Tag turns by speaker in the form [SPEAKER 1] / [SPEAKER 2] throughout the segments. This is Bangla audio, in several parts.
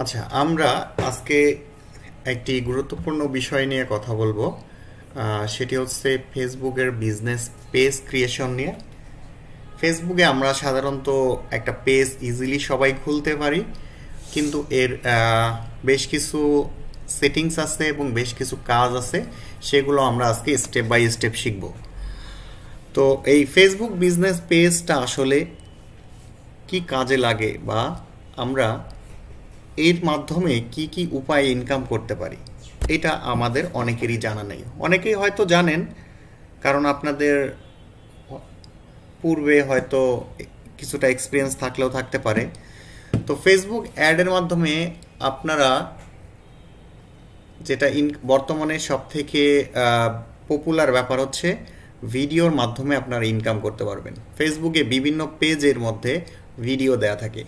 [SPEAKER 1] আচ্ছা, আমরা আজকে একটি গুরুত্বপূর্ণ বিষয় নিয়ে কথা বলবো। সেটি হচ্ছে ফেসবুকের বিজনেস পেজ ক্রিয়েশন নিয়ে। ফেসবুকে আমরা সাধারণত একটা পেজ ইজিলি সবাই খুলতে পারি, কিন্তু এর বেশ কিছু সেটিংস আছে এবং বেশ কিছু কাজ আছে, সেগুলো আমরা আজকে স্টেপ বাই স্টেপ শিখব। তো এই ফেসবুক বিজনেস পেজটা আসলে কি কাজে লাগে, বা আমরা এর মাধ্যমে কি কি উপায়ে ইনকাম করতে পারি, এটা আমাদের অনেকেরই জানা নেই। অনেকেই হয়তো জানেন, কারণ আপনাদের পূর্বে হয়তো কিছুটা এক্সপিরিয়েন্স থাকলেও থাকতে পারে। তো ফেসবুক অ্যাডের মাধ্যমে আপনারা যেটা বর্তমানে সব থেকে পপুলার ব্যাপার হচ্ছে ভিডিওর মাধ্যমে আপনারা ইনকাম করতে পারবেন। ফেসবুকে বিভিন্ন পেজের মধ্যে ভিডিও দেয়া থাকে,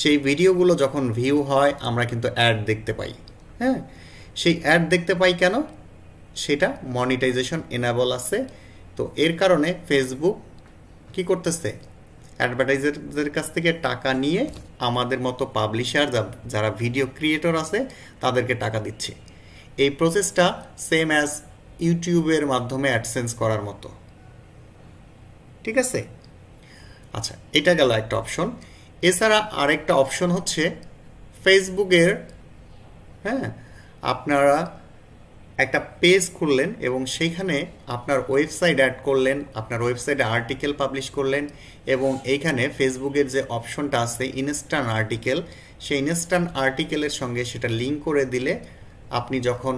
[SPEAKER 1] সেই ভিডিওগুলো যখন ভিউ হয় আমরা কিন্তু অ্যাড দেখতে পাই। হ্যাঁ, সেই অ্যাড দেখতে পাই কেন? সেটা মনিটাইজেশন এনাবল আছে। তো এর কারণে ফেসবুক কি করতেছে, অ্যাডভার্টাইজারদের কাছ থেকে টাকা নিয়ে আমাদের মতো পাবলিশার যারা ভিডিও ক্রিয়েটর আছে তাদেরকে টাকা দিচ্ছে। এই প্রসেসটা সেম অ্যাজ ইউটিউবের মাধ্যমে অ্যাডসেন্স করার মতো। ঠিক আছে? আচ্ছা, এটা গেল একটা অপশন। এছাড়া আরেকটা অপশন হচ্ছে ফেসবুকের, হ্যাঁ, আপনারা একটা পেজ খুললেন এবং সেইখানে আপনার ওয়েবসাইট অ্যাড করলেন, আপনার ওয়েবসাইটে আর্টিকেল পাবলিশ করলেন, এবং এইখানে ফেসবুকের যে অপশনটা আছে ইনস্ট্যান্ট আর্টিকেল, সেই ইনস্ট্যান্ট আর্টিকেলের সঙ্গে সেটা লিঙ্ক করে দিলে আপনি যখন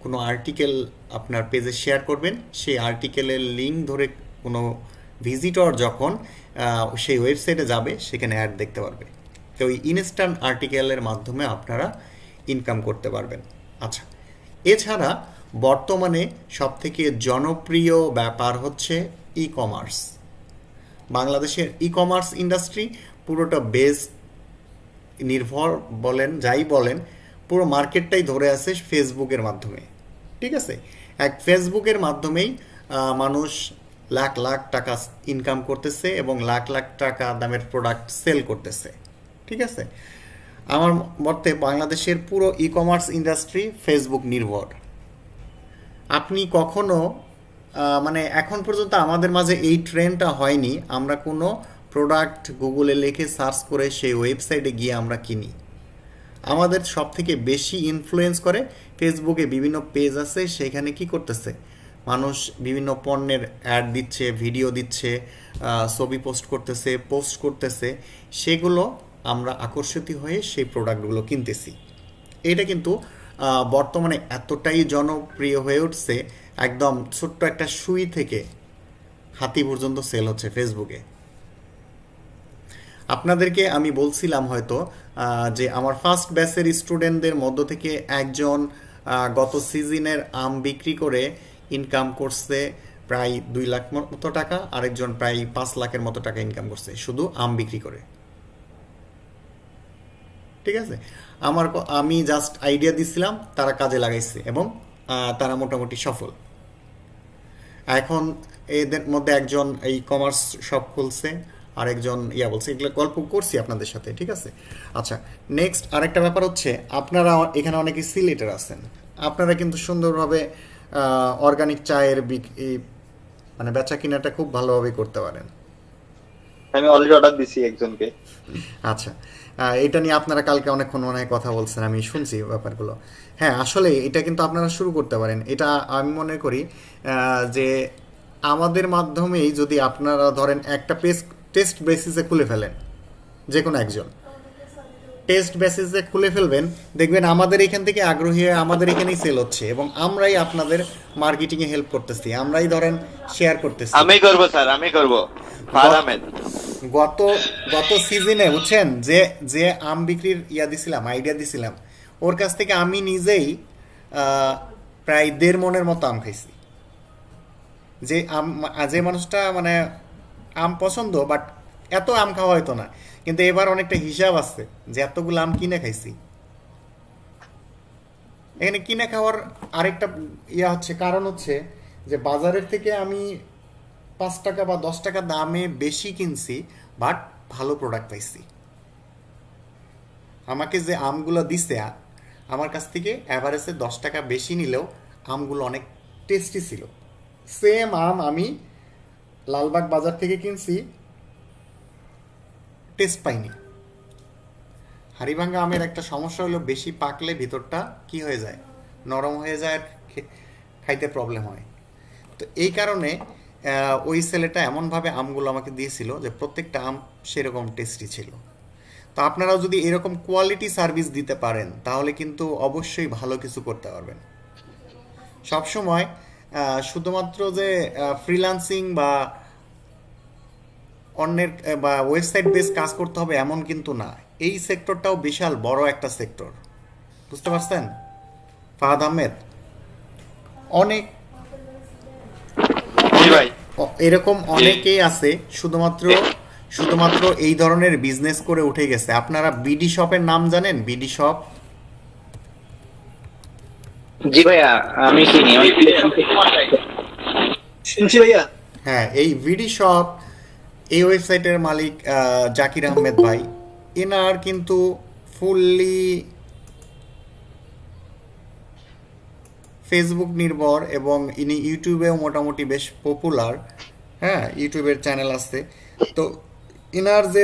[SPEAKER 1] কোনো আর্টিকেল আপনার পেজে শেয়ার করবেন, সেই আর্টিকেলের লিঙ্ক ধরে কোনো ভিজিটর যখন সেই ওয়েবসাইটে যাবে সেখানে অ্যাড দেখতে পারবে। তো ওই ইনস্ট্যান্ট আর্টিকেলের মাধ্যমে আপনারা ইনকাম করতে পারবেন। আচ্ছা, এছাড়া বর্তমানে সবথেকে জনপ্রিয় ব্যাপার হচ্ছে ই কমার্স। বাংলাদেশের ই কমার্স ইন্ডাস্ট্রি পুরোটা বেস নির্ভর বলেন যাই বলেন, পুরো মার্কেটটাই ধরে আছে ফেসবুকের মাধ্যমে। ঠিক আছে? এক ফেসবুকের মাধ্যমেই মানুষ লাখ লাখ টাকা ইনকাম করতেছে এবং লাখ লাখ টাকা দামের প্রোডাক্ট সেল করতেছে। ঠিক আছে? আমার মতে বাংলাদেশের পুরো ই কমার্স ইন্ডাস্ট্রি ফেসবুক নির্ভর। আপনি কখনো মানে এখন পর্যন্ত আমাদের মাঝে এই ট্রেন্ডটা হয়নি আমরা কোনো প্রোডাক্ট গুগলে লিখে সার্চ করে সেই ওয়েবসাইটে গিয়ে আমরা কিনি। আমাদের সব থেকে বেশি ইনফ্লুয়েন্স করে ফেসবুকে বিভিন্ন পেজ আছে, সেখানে কি করতেছে, মানুষ বিভিন্ন পণ্যের অ্যাড দিচ্ছে, ভিডিও দিচ্ছে, ছবি পোস্ট করতেছে, সেগুলো আমরা আকর্ষিত হয়ে সেই প্রোডাক্টগুলো কিনতেছি। এটা কিন্তু বর্তমানে এতটাই জনপ্রিয় হয়ে উঠছে, একদম ছোট্ট একটা সুই থেকে হাতি পর্যন্ত সেল হচ্ছে ফেসবুকে। আপনাদেরকে আমি বলছিলাম হয়তো যে আমার ফার্স্ট ব্যাচের স্টুডেন্টদের মধ্য থেকে একজন গত সিজনের আম বিক্রি করে ইনকাম করছে প্রায় 2 লাখ মতো টাকা, আরেকজন প্রায় 5 লাখের মতো টাকা ইনকাম করছে শুধু আম বিক্রি করে। ঠিক আছে? আমি জাস্ট আইডিয়া দিছিলাম, তারা কাজে লাগাইছে এবং তারা মোটামুটি সফল। এখন এদের মধ্যে একজন এই কমার্স শপ খুলছে, আরেকজন বলছে, এগুলো গল্প করছি আপনাদের সাথে। ঠিক আছে? আচ্ছা, নেক্সট আরেকটা ব্যাপার হচ্ছে, আপনারা এখানে অনেকে সিলেটের আছেন, আপনারা কিন্তু সুন্দরভাবে অর্গানিক চায়ের মানে বেচা কিনাটা খুব ভালোভাবে করতে পারেন।
[SPEAKER 2] আমি অলরেডি অর্ডার দিছি একজনকে।
[SPEAKER 1] আচ্ছা, এটা নিয়ে আপনারা কালকে অনেকক্ষণ মনে হয় কথা বলছেন, আমি শুনছি ব্যাপারগুলো। হ্যাঁ, আসলে এটা কিন্তু আপনারা শুরু করতে পারেন। এটা আমি মনে করি যে আমাদের মাধ্যমেই যদি আপনারা ধরেন একটা পেজ টেস্ট বেসিসে খুলে ফেলেন, যে কোনো একজন টেস্ট বেসিসে খুলে ফেলবেন, দেখবেন আমাদের এখান থেকে আগ্রহী হয়ে আমাদের এখানেই সেল হচ্ছে এবং আমরাই আপনাদের মার্কেটিংয়ে হেল্প করতেছি, আমরাই ধরেন শেয়ার করতেছি।
[SPEAKER 2] আমি করব স্যার, আমি করব। ফারহামেদ।
[SPEAKER 1] গত গত সিজনে বুঝছেন, যে যে আম বিক্রির দিছিলাম, আইডিয়া দিছিলাম, ওর কাছ থেকে আমি নিজেই প্রায় 1.5 মনের মতো আম খাইছি। যে মানুষটা মানে আম পছন্দ, বাট এত আম খাওয়া হয়তো না, কিন্তু এবার অনেকটা হিসাব আছে যে এতগুলো আম কিনে খাইছি। এখানে কিনে খাওয়ার আরেকটা হচ্ছে, কারণ হচ্ছে যে বাজারের থেকে আমি 5 টাকা বা 10 টাকা দামে বেশি কিনছি, বাট ভালো প্রোডাক্ট পাইছি। আমাকে যে আমগুলো দিছে আমার কাছ থেকে অ্যাভারেজে 10 টাকা বেশি নিলেও আমগুলো অনেক টেস্টি ছিল। সেম আম আমি লালবাগ বাজার থেকে কিনছি, টেস্ট পাইনি। হাড়িভাঙ্গা আমের একটা সমস্যা হলো বেশি পাকলে ভিতরটা কি হয়ে যায়, নরম হয়ে যায় আর খাইতে প্রবলেম হয়। তো এই কারণে ওই ছেলেটা এমনভাবে আমগুলো আমাকে দিয়েছিল যে প্রত্যেকটা আম সেরকম টেস্টি ছিল। তো আপনারাও যদি এরকম কোয়ালিটি সার্ভিস দিতে পারেন তাহলে কিন্তু অবশ্যই ভালো কিছু করতে পারবেন। সবসময় শুধুমাত্র যে ফ্রিল্যান্সিং বা অন্যের বা ওয়েবসাইট বেস কাজ করতে হবে এমন কিন্তু না। এই সেক্টরটাও বিশাল বড় একটা সেক্টর, বুঝতে পারছেন ফাহাদ আহমেদ? অনেক
[SPEAKER 2] জি ভাই।
[SPEAKER 1] এরকম অনেকেই আছে শুধুমাত্র এই ধরনের বিজনেস করে উঠে গেছে। আপনারা বিডি শপের নাম জানেন? বিডি শপ,
[SPEAKER 3] জি ভাইয়া, আমি চিনি।
[SPEAKER 2] শুনছি ভাইয়া।
[SPEAKER 1] হ্যাঁ, এই ভিডি শপ এই ওয়েবসাইটের মালিক জাকির আহমেদ ভাই। এনার কিন্তু ফুললি ফেসবুক নির্ভর এবং ইনি ইউটিউবেও মোটামুটি বেশ পপুলার। হ্যাঁ, ইউটিউবের চ্যানেল আছে। তো এনার যে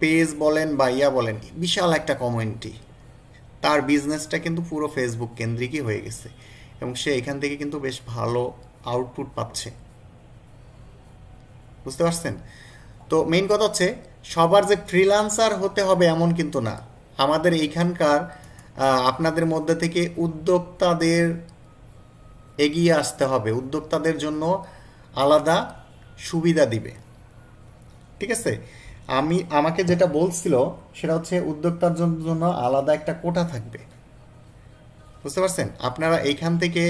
[SPEAKER 1] পেজ বলেন বা ইয়া বলেন, বিশাল একটা কমিউনিটি। তার বিজনেসটা কিন্তু পুরো ফেসবুক কেন্দ্রিকই হয়ে গেছে এবং সে এখান থেকে কিন্তু বেশ ভালো আউটপুট পাচ্ছে, বুঝতে পারছেন? তো মেইন কথা হচ্ছে সবার যে ফ্রিল্যান্সার হতে হবে এমন কিন্তু না। আমাদের এইখানকার আপনাদের মধ্যে থেকে উদ্যোক্তাদের এগিয়ে আসতে হবে, উদ্যোক্তাদের জন্য আলাদা সুবিধা দিবে, ঠিক আছে? আমাকে যেটা বলছিল সেটা হচ্ছে উদ্যোক্তার জন্য আলাদা একটা কোটা থাকবে, বুঝতে পারছেন? আপনারা এইখান থেকে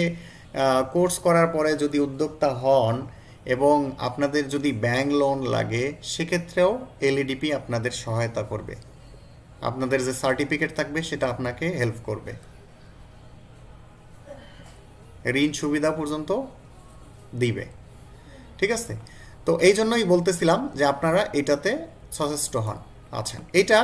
[SPEAKER 1] কোর্স করার পরে যদি উদ্যোক্তা হন এবং আপনাদের যদি ব্যাংক লোন লাগে সেক্ষেত্রেও এলইডিপি আপনাদের সহায়তা করবে। আপনাদের যে সার্টিফিকেট থাকবে সেটা আপনাকে হেল্প করবে, ঋণ সুবিধা পর্যন্ত দিবে, ঠিক আছে? তো এই জন্যই বলতেছিলাম যে আপনারা এটাতে সচেষ্ট হন। আচ্ছা, এটা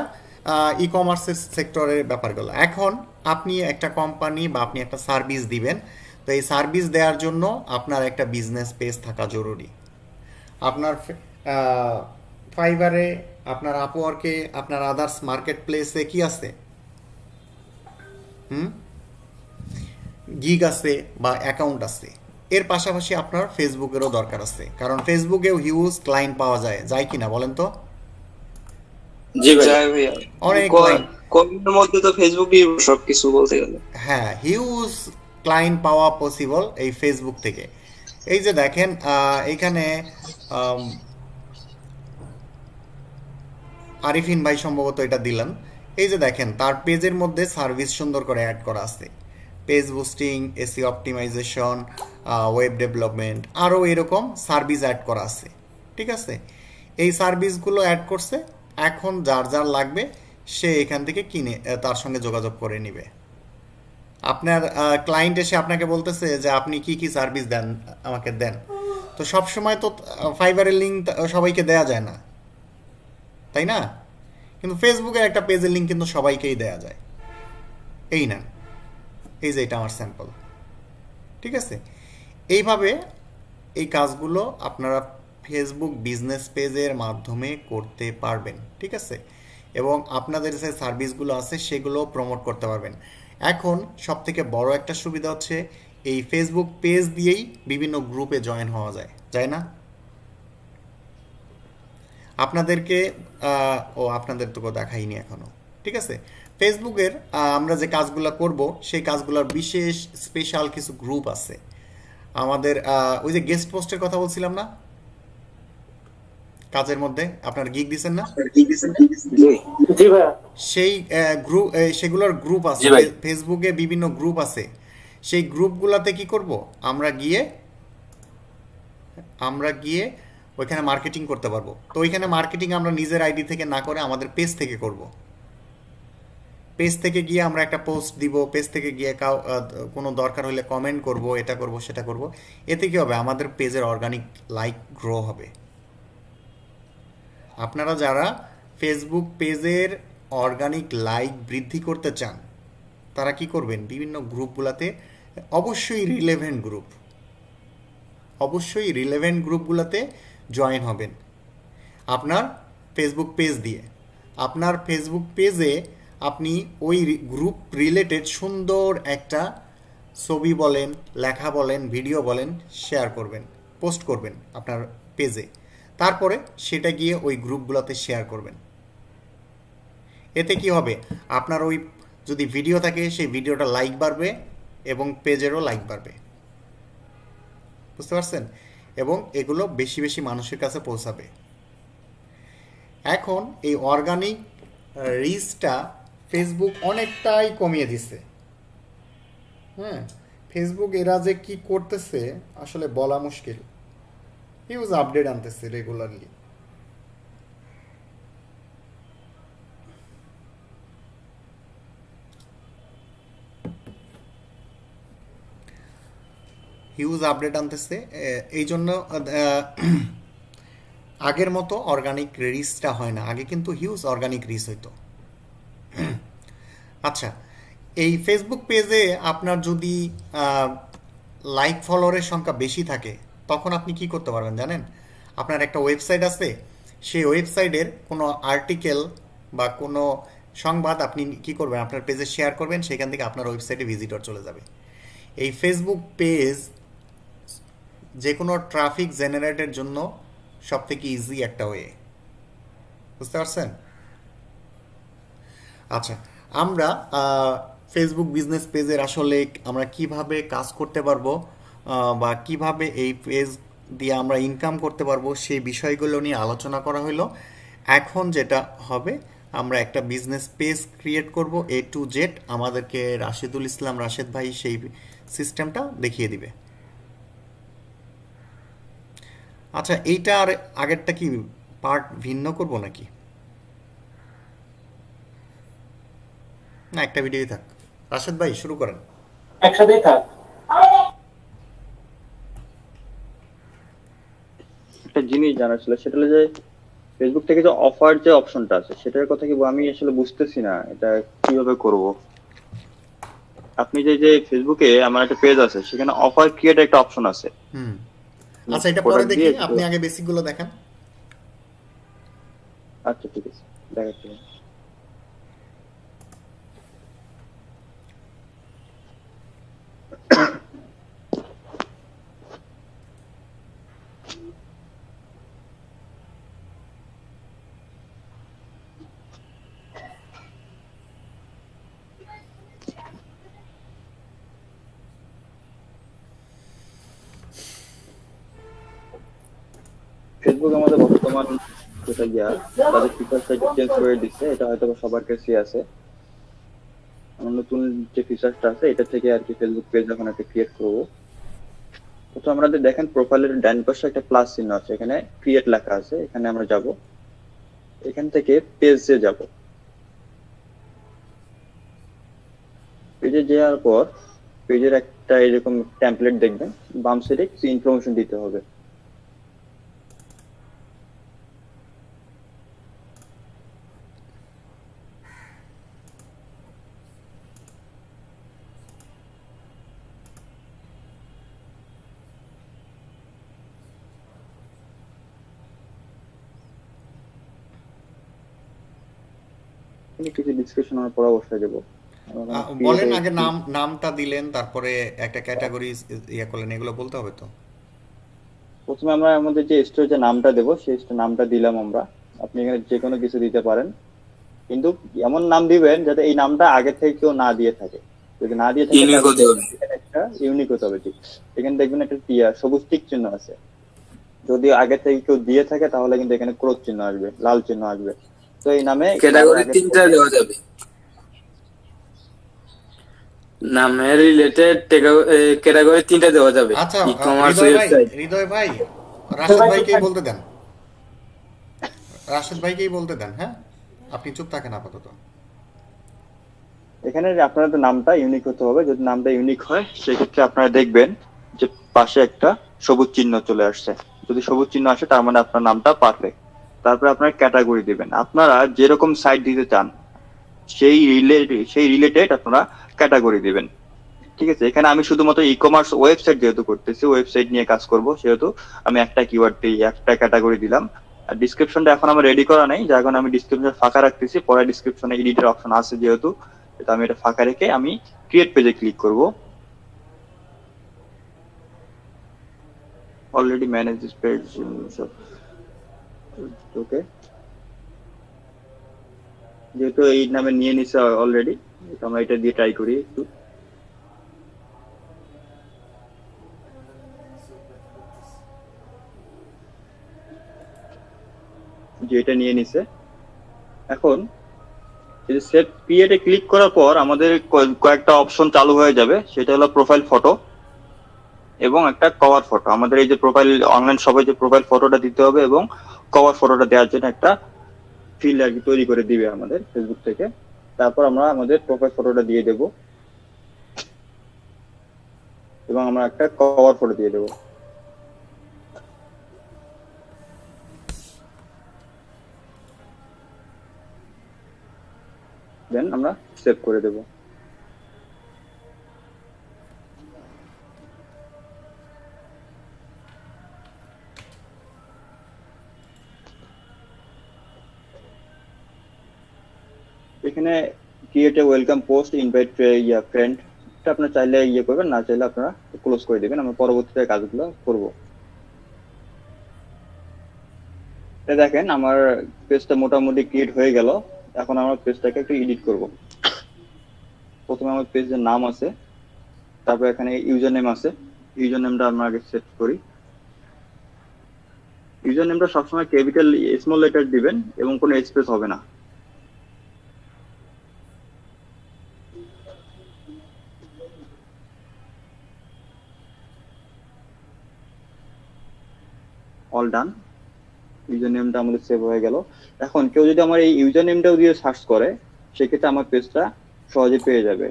[SPEAKER 1] ই কমার্সের সেক্টরের ব্যাপারগুলো। এখন আপনি একটা কোম্পানি বা আপনি একটা সার্ভিস দিবেন, তো এই সার্ভিস দেওয়ার জন্য আপনার একটা বিজনেস পেজ থাকা জরুরি। আপনার ফাইবারে, আপনার আপওয়ার্কে, আপনার আদার্স মার্কেট প্লেসে কি আছে, গিগ আছে বা অ্যাকাউন্ট আছে। এর পাশাপাশি আপনার ফেসবুকেরও দরকার আছে, কারণ ফেসবুকেও হিউজ ক্লায়েন্ট পাওয়া যায় কি না বলেন তো?
[SPEAKER 3] জি ভাইয়া,
[SPEAKER 1] অনেক ক্লায়েন্ট,
[SPEAKER 3] কমেন্টের মধ্যে তো ফেসবুকই সবকিছু বলতে গেলে।
[SPEAKER 1] হ্যাঁ, হিউজ ক্লায়েন্ট পাওয়া পসিবল এই ফেসবুক থেকে। এই যে দেখেন এইখানে আরিফিন ভাই সম্ভবত এটা দিলেন। এই যে দেখেন তার পেজের মধ্যে সার্ভিস সুন্দর করে অ্যাড করা আছে, page boosting, AC optimisation, web development, আরও এরকম সার্ভিস অ্যাড করা আছে, ঠিক আছে? এই সার্ভিসগুলো অ্যাড করছে। এখন যার যার লাগবে সে এখান থেকে কিনে তার সঙ্গে যোগাযোগ করে নিবে। আপনার ক্লায়েন্ট এসে আপনাকে বলতেছে যে আপনি কি কি সার্ভিস দেন, আমাকে দেন। তো সব সময় তো ফাইবারের লিঙ্ক সবাইকে দেয়া যায় না, তাই না? কিন্তু ফেসবুকের একটা পেজের লিঙ্ক কিন্তু সবাইকেই দেয়া যায়। এই নেন, এই যে এটা আমার স্যাম্পল, ঠিক আছে? এইভাবে এই কাজগুলো আপনারা ফেসবুক বিজনেস পেজের মাধ্যমে করতে পারবেন, ঠিক আছে? এবং আপনাদের যে সার্ভিসগুলো আছে সেগুলো প্রমোট করতে পারবেন। এখন সবথেকে বড় একটা সুবিধা হচ্ছে এই ফেসবুক পেজ দিয়েই বিভিন্ন গ্রুপে জয়েন হওয়া যায় না? আপনাদেরকে আপনাদের তো দেখাইনি এখনো, ঠিক আছে? ফেসবুকের আমরা যে কাজগুলো করব সেই কাজগুলোর বিশেষ স্পেশাল কিছু গ্রুপ আছে। আমাদের ওই যে গেস্ট পোস্টের কথা বলছিলাম না, কাজের মধ্যে আপনার গিগ দিছেন না, সেই গ্রুপ, সেগুলোর গ্রুপ আছে ফেসবুকে, বিভিন্ন গ্রুপ আছে। সেই গ্রুপগুলোতে কি করব, আমরা গিয়ে ওইখানে মার্কেটিং করতে পারবো। তো ওইখানে মার্কেটিং আমরা নিজের আইডি থেকে না করে আমাদের পেজ থেকে করব। পেজ থেকে গিয়ে আমরা একটা পোস্ট দিব, পেজ থেকে গিয়ে কোনো দরকার হলে কমেন্ট করব, এটা করব সেটা করব। এতে কি হবে, আমাদের পেজের অর্গানিক লাইক গ্রো হবে। আপনারা যারা ফেসবুক পেজের অর্গানিক লাইক বৃদ্ধি করতে চান তারা কি করবেন, বিভিন্ন গ্রুপগুলোতে অবশ্যই রিলেভেন্ট গ্রুপগুলোতে জয়েন হবেন আপনার ফেসবুক পেজ দিয়ে। আপনার ফেসবুক পেজে আপনি ওই গ্রুপ রিলেটেড সুন্দর একটা ছবি বলেন, লেখা বলেন, ভিডিও বলেন শেয়ার করবেন, পোস্ট করবেন আপনার পেজে। তারপরে সেটা গিয়ে ওই গ্রুপগুলোতে শেয়ার করবেন। এতে কি হবে, আপনার ওই যদি ভিডিও থাকে সেই ভিডিওটা লাইক বাড়বে এবং পেজেরও লাইক বাড়বে, বুঝতে পারছেন? এবং এগুলো বেশি বেশি মানুষের কাছে পৌঁছাবে। এখন এই অর্গানিক রিচটা ফেসবুক অনেকটাই কমিয়ে দিছে। হ্যাঁ, ফেসবুক এরা যে কি করতেছে আসলে বলা মুশকিল। হিউজ আপডেট আনতেছে রেগুলারলি। এই জন্য আগের মতো অর্গানিক রিচটা হয় না। আগে কিন্তু হিউজ অর্গানিক রিচ হইতো। আচ্ছা, এই ফেসবুক পেজে আপনার যদি লাইক ফলোয়ারের সংখ্যা বেশি থাকে তখন আপনি কি করতে পারবেন জানেন? আপনার একটা ওয়েবসাইট আছে, সেই ওয়েবসাইটের কোনো আর্টিকেল বা কোনো সংবাদ আপনি কি করবেন, আপনার পেজে শেয়ার করবেন, সেখান থেকে আপনার ওয়েবসাইটে ভিজিটর চলে যাবে। এই ফেসবুক পেজ যে কোনো ট্রাফিক জেনারেটের জন্য সবথেকে ইজি একটা ওয়ে, বুঝতে পারছেন? আচ্ছা, আমরা ফেসবুক বিজনেস পেজের আসলে আমরা কিভাবে কাজ করতে পারবো বা কিভাবে এই পেজ দিয়ে আমরা ইনকাম করতে পারবো সেই বিষয়গুলো নিয়ে আলোচনা করা হলো। এখন যেটা হবে, আমরা একটা বিজনেস পেজ ক্রিয়েট করব A to Z। আমাদেরকে রাশেদুল ইসলাম রাশেদ ভাই সেই সিস্টেমটা দেখিয়ে দিবে। আচ্ছা, এইটা আর আগেরটা কি পার্ট ভিন্ন করব নাকি? না, একটা ভিডিওই থাক। রাশেদ ভাই শুরু করেন।
[SPEAKER 4] একসাথেই থাক।
[SPEAKER 2] একটা জিনিস জানার ছিল, সেটা হলো যে ফেসবুক থেকে যে অফার যে অপশনটা আছে সেটার কথা কি আমি আসলে বুঝতেছি না, এটা কিভাবে করব। আপনি যে ফেসবুকে আমার একটা পেজ আছে, সেখানে অফার ক্রিয়েট একটা অপশন আছে।
[SPEAKER 1] আচ্ছা, এটা পরে দেখি, আপনি আগে বেসিক গুলো দেখান।
[SPEAKER 2] আচ্ছা ঠিক আছে, দেখাচ্ছি। ফেসবুক আমাদের বর্তমান যেটা তাদের ফিচারটা চেঞ্জ করে দিচ্ছে, এটা হয়তো সবার কাছে আছে। আমার নতুন যে ফিচারটা আছে এটা থেকে আর কি ফেসবুক পেজ এখন একটা ক্রিয়েট করবো। তো আমাদের দেখেন প্রোফাইলের ডান পাশে একটা প্লাস চিহ্ন আছে, এখানে ক্রিয়েট লেখা আছে, এখানে আমরা যাব। এখান থেকে পেজে যাব। পেজে যাওয়ার পর পেজের একটা এরকম টেমপ্লেট দেখবেন, বাম সাইডে কিছু ইনফরমেশন দিতে হবে। কিছু ডিসকাশন আমরা পরে অবশ্যই দেবো।
[SPEAKER 1] বলেন আগে নামটা দিলেন, তারপরে একটা ক্যাটাগরি ইয়া করলেন, এগুলো বলতে হবে তো।
[SPEAKER 2] প্রথমে আমরা আমাদের যে স্টোরের নামটা দেবো সেই নামটা দিলাম আমরা। আপনি এখানে যে কোনো কিছু দিতে পারেন, কিন্তু এমন নাম দিবেন যাতে এই নামটা আগে থেকে কেউ না দিয়ে থাকে। যদি না দিয়ে থাকে একটা ইউনিক হতে হবে। ঠিক এখানে দেখবেন একটা সবুজ টিক চিহ্ন আছে, যদি আগে থেকে কেউ দিয়ে থাকে তাহলে কিন্তু এখানে ক্রস চিহ্ন আসবে, লাল চিহ্ন আসবে। তো এই নামে
[SPEAKER 4] ক্যাটাগরি তিনটা দেওয়া যাবে, নামের রিলেটেড ক্যাটাগরি তিনটা দেওয়া যাবে।
[SPEAKER 1] আচ্ছা,
[SPEAKER 4] ই-কমার্স ওয়েবসাইট।
[SPEAKER 1] হৃদয় ভাই, রাশেদ ভাইকেই বলতে দেন, রাশেদ ভাইকেই বলতে দেন। হ্যাঁ, আপনি চুপ থাকেন আপাতত।
[SPEAKER 2] এখানে আপনাদের নামটা ইউনিক হতে হবে। যদি নামটা ইউনিক হয় সেক্ষেত্রে আপনারা দেখবেন যে পাশে একটা সবুজ চিহ্ন চলে আসছে। যদি সবুজ চিহ্ন আসে তার মানে আপনার নামটা পারফেক্ট। তারপরে আপনার ক্যাটাগরি দিবেন, আপনারা যেরকম সাইট দিতে চান। সেই রিলেটেড আপনারা ক্যাটাগরি দিবেন। ঠিক আছে, এখানে আমি শুধুমাত্র ই কমার্স ওয়েবসাইট যেহেতু করতেছি, ওয়েবসাইট নিয়ে কাজ করব, সেহেতু আমি একটা কিওয়ার্ড দিই, একটা ক্যাটাগরি দিলাম। আর ডিসক্রিপশনটা এখন আমার রেডি করা নাই, যার কারণে আমি ডিসক্রিপশন ফাঁকা রাখতেছি। পরে ডিসক্রিপশনে এডিটের অপশন আছে যেহেতু, তো আমি এটা ফাঁকা রেখে আমি ক্রিয়েট পেজে ক্লিক করব। অলরেডি ম্যানেজ দিস পেজ, ওকে। যেহেতু এই নামে নিয়ে নিছে অলরেডি, আমরা এটা দিয়ে ট্রাই করি একটু। যে এটা নিয়ে নিছে, এখন সেট ক্রিয়েটে ক্লিক করার পর আমাদের কয়েকটা অপশন চালু হয়ে যাবে। সেটা হলো প্রোফাইল ফটো এবং একটা কভার ফটো। আমাদের এই যে প্রোফাইল অনলাইন শপে যে প্রোফাইল ফটোটা দিতে হবে এবং কভার ফটোটা দেওয়ার জন্য একটা ফিল্ড আর কি তৈরি করে দিবে আমাদের ফেসবুক থেকে। তারপর আমরা আমাদের প্রোফাইল ফটোটা দিয়ে দেব এবং আমরা একটা কভার ফটো দিয়ে দেব। দেন আমরা সেভ করে দেব। এখানে create a welcome post, invite friend, এটা আপনারা চাইলে করবেন, না চাইলে আপনারা ক্লোজ করে দিবেন। আমরা পরবর্তীতে কাজগুলো করব। এটা দেখেন আমার পেজটা মোটামুটি ক্রিয়েট হয়ে গেল। এখন আমরা পেজটাকে একটু এডিট করব। প্রথমে আমার পেজের নাম আছে, তারপর এখানে ইউজার নেম আছে। ইউজার নেমটা আমরা আগে সেট করি। ইউজার নেমটা সবসময় ক্যাপিটাল স্মল লেটার দিবেন এবং কোনো স্পেস হবে না। অল ডান, ইউজার নেমটা আমাদের সেভ হয়ে গেল। এখন কেউ যদি আমার এই ইউজার নেমটাও দিয়ে সার্চ করে, সেক্ষেত্রে আমার পেজটা সহজে পেয়ে যাবে।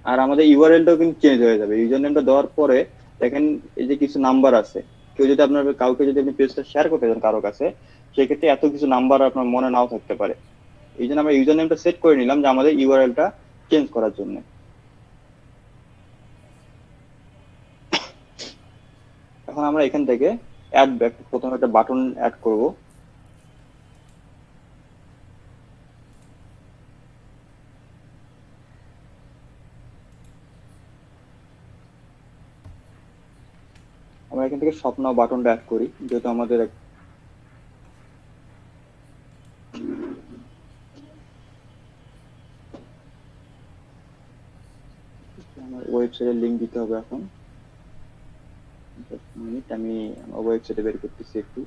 [SPEAKER 2] আর আমাদের ইউআরএলটাও কিন্তু চেঞ্জ হয়ে যাবে। ইউজার নেমটা দেওয়ার পরে দেখেন এই যে কিছু নাম্বার আছে। কেউ যদি আপনার কাউকে যদি আপনি পেজটা শেয়ার করতে চান কারো কাছে, সেক্ষেত্রে এত কিছু নাম্বার আপনার মনে নাও থাকতে পারে। এই জন্য আমরা ইউজার নেমটা সেট করে নিলাম যে আমাদের ইউআরএলটা চেঞ্জ করার জন্য। এখন আমরা এখান থেকে অ্যাড ব্যাক, প্রথমে একটা বাটন অ্যাড করব। আমরা এখান থেকে শপ নাও বাটনটা অ্যাড করি, যেহেতু আমাদের ওয়েবসাইটের লিংক দিতে হবে। এখন মিনিট, আমি ওয়েবসাইটে বের করতেছি একটু।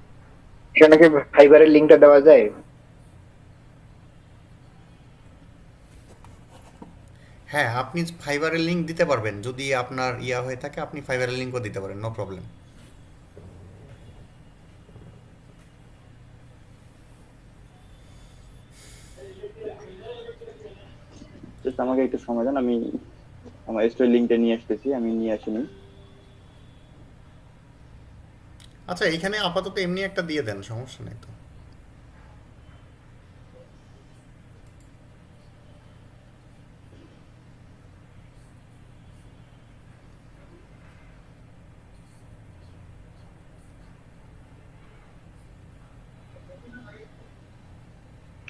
[SPEAKER 5] এখানে কি ফাইবারের লিংকটা দেওয়া যায়?
[SPEAKER 1] হ্যাঁ, আপনি ফাইবারের লিংক দিতে পারবেন। যদি আপনার হয়ে থাকে, আপনি ফাইবারের লিংকও দিতে পারেন, নো প্রবলেম।
[SPEAKER 2] জাস্ট আমাকে একটু সময় দেন, আমি আমার স্টোরি লিংকটা নিয়ে আসতেছি। আমি নিয়ে আসিনি।
[SPEAKER 1] আচ্ছা, এখানে আপাতত এমনি একটা দিয়ে দেন, সমস্যা নেই তো।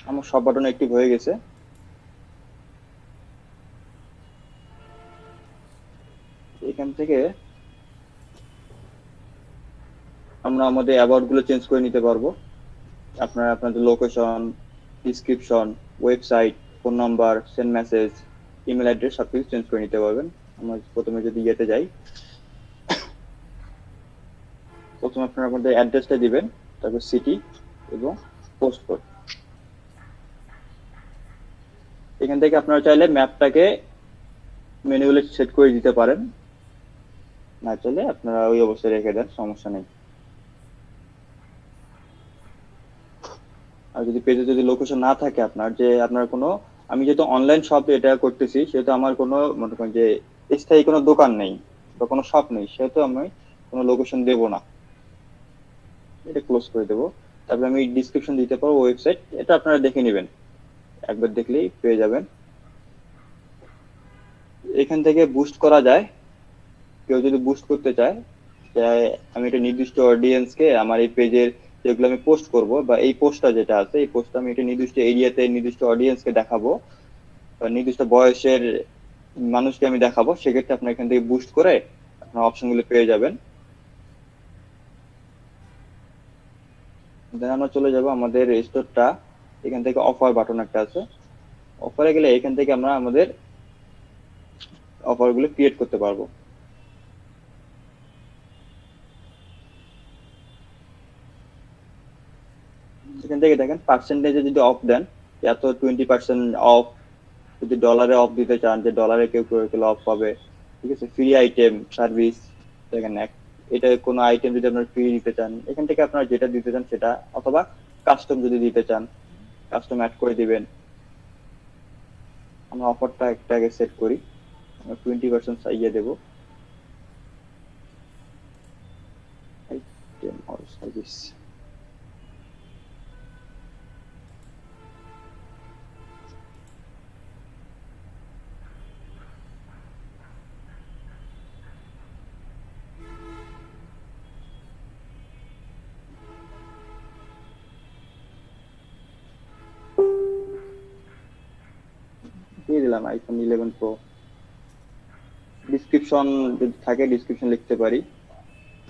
[SPEAKER 2] আমার সব বাটন অ্যাক্টিভ হয়ে গেছে। এখান থেকে আমরা আমাদের অ্যাবাউট গুলো চেঞ্জ করে নিতে পারবো। আপনারা আপনাদের location, description, website, phone number, send message, email address সবকিছু চেঞ্জ করে নিতে পারবেন। আমরা প্রথমে যদি ইয়েতে যাই, প্রথমে আপনারা আপনাদের অ্যাড্রেসটা দিবেন, তারপর সিটি এবং পোস্ট কোড। এখান থেকে আপনারা চাইলে ম্যাপটাকে ম্যানুয়ালি সেট করে দিতে পারেন, না চাইলে আপনারা ওই অবস্থায় রেখে দেন, সমস্যা নেই। আর যদি পেজে যদি লোকেশন না থাকে আপনার, যে আপনার কোনো, আমি যেহেতু অনলাইন শপ এটা করতেছি, সেহেতু আমার কোনো মনে করেন যে স্থায়ী কোনো দোকান নেই বা কোনো শপ নেই, সেহেতু আমি কোনো লোকেশন দেব না। এটা ক্লোজ করে দেবো। তারপরে আমি ডিসক্রিপশন দিতে পারবো ওয়েবসাইট, এটা আপনারা দেখে নেবেন। একবার দেখলেই পেয়ে যাবেন। এখান থেকে বুস্ট করা যায়, কেউ যদি বুস্ট করতে চায় যে আমি একটা নির্দিষ্ট অডিয়েন্সকে আমার এই পেজের যেগুলো আমি পোস্ট করব, বা এই পোস্টটা যেটা আছে এই পোস্টটা আমি একটা নির্দিষ্ট এরিয়াতে নির্দিষ্ট অডিয়েন্সকে দেখাবো বা নির্দিষ্ট বয়সের মানুষকে আমি দেখাবো, সেক্ষেত্রে আপনি এখান থেকে বুস্ট করে আপনার অপশনগুলো পেয়ে যাবেন। দেন আমরা চলে যাব আমাদের স্টোরটা, এখান থেকে অফার বাটন একটা আছে, অফারে গেলে এখান থেকে আমরা আমাদের অফারগুলো ক্রিয়েট করতে পারবো। এখান থেকে দেখেন পার্সেন্টেজে যদি অফ দেন, এত 20% অফ, যদি ডলারে অফ দিতে চান যে ডলারে কেউ কেউ অফ পাবে, ঠিক আছে। ফ্রি আইটেম সার্ভিস দেখেন, এটা কোনো আইটেম যদি আপনার ফ্রি দিতে চান এখান থেকে আপনারা যেটা দিতে চান সেটা, অথবা কাস্টম যদি দিতে চান কাস্টম অ্যাড করে দিবেন। আমরা অফারটা একটা আগে সেট করি, আমরা 20% ইয়ে দেবো, আইটেম অর সার্ভিস। দিয়ে দিলাম আইফোন 11 প্রো। ডিসক্রিপশন যদি থাকে ডিসক্রিপশন লিখতে পারি,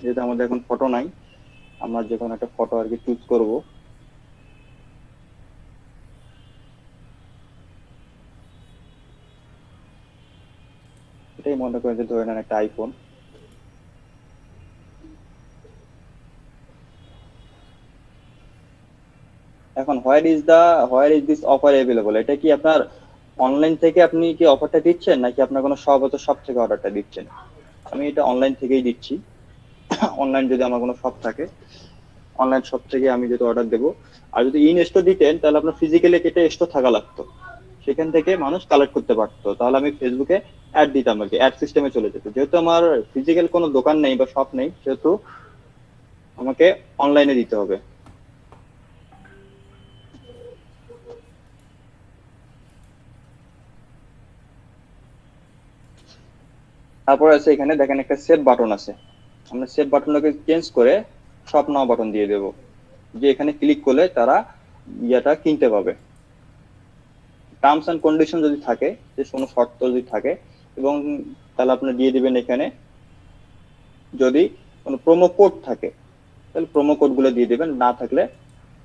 [SPEAKER 2] যেহেতু আমাদের এখন ফটো নাই, আমরা যে কোনো একটা ফটো আর কি চুজ করব। এটাই মনে করেন যে ধরে নেন একটা আইফোন। এখন where is this offer available, এটা কি আপনার অনলাইন থেকে আপনি কি অফারটা দিচ্ছেন নাকি আপনার কোনো শপ থেকে অর্ডারটা দিচ্ছেন? আমি এটা অনলাইন থেকেই দিচ্ছি। অনলাইন যদি আমার কোনো শপ থাকে, অনলাইন শপ থেকে আমি যদি অর্ডার দেবো। আর যদি ইন স্টোর দিতেন তাহলে আপনার ফিজিক্যালি কেটে স্টোর থাকা লাগতো, সেখান থেকে মানুষ কালেক্ট করতে পারতো, তাহলে আমি ফেসবুকে অ্যাড দিতাম আর কি, অ্যাড সিস্টেমে চলে যেত। যেহেতু আমার ফিজিক্যাল কোনো দোকান নেই বা শপ নেই, সেহেতু আমাকে অনলাইনে দিতে হবে। তারপর আছে এখানে দেখেন একটা সেভ বাটন আছে, আমরা সেভ বাটনটাকে চেঞ্জ করে শপ নাও বাটন দিয়ে দেব, যে এখানে ক্লিক করলে তারা ইয়েটা কিনতে পাবে। টার্মস এন্ড কন্ডিশন যদি থাকে, যে কোনো শর্ত যদি থাকে, এবং তাহলে আপনি দিয়ে দিবেন এখানে, যদি কোনো প্রোমো কোড থাকে তাহলে প্রোমো কোড গুলো দিয়ে দিবেন, না থাকলে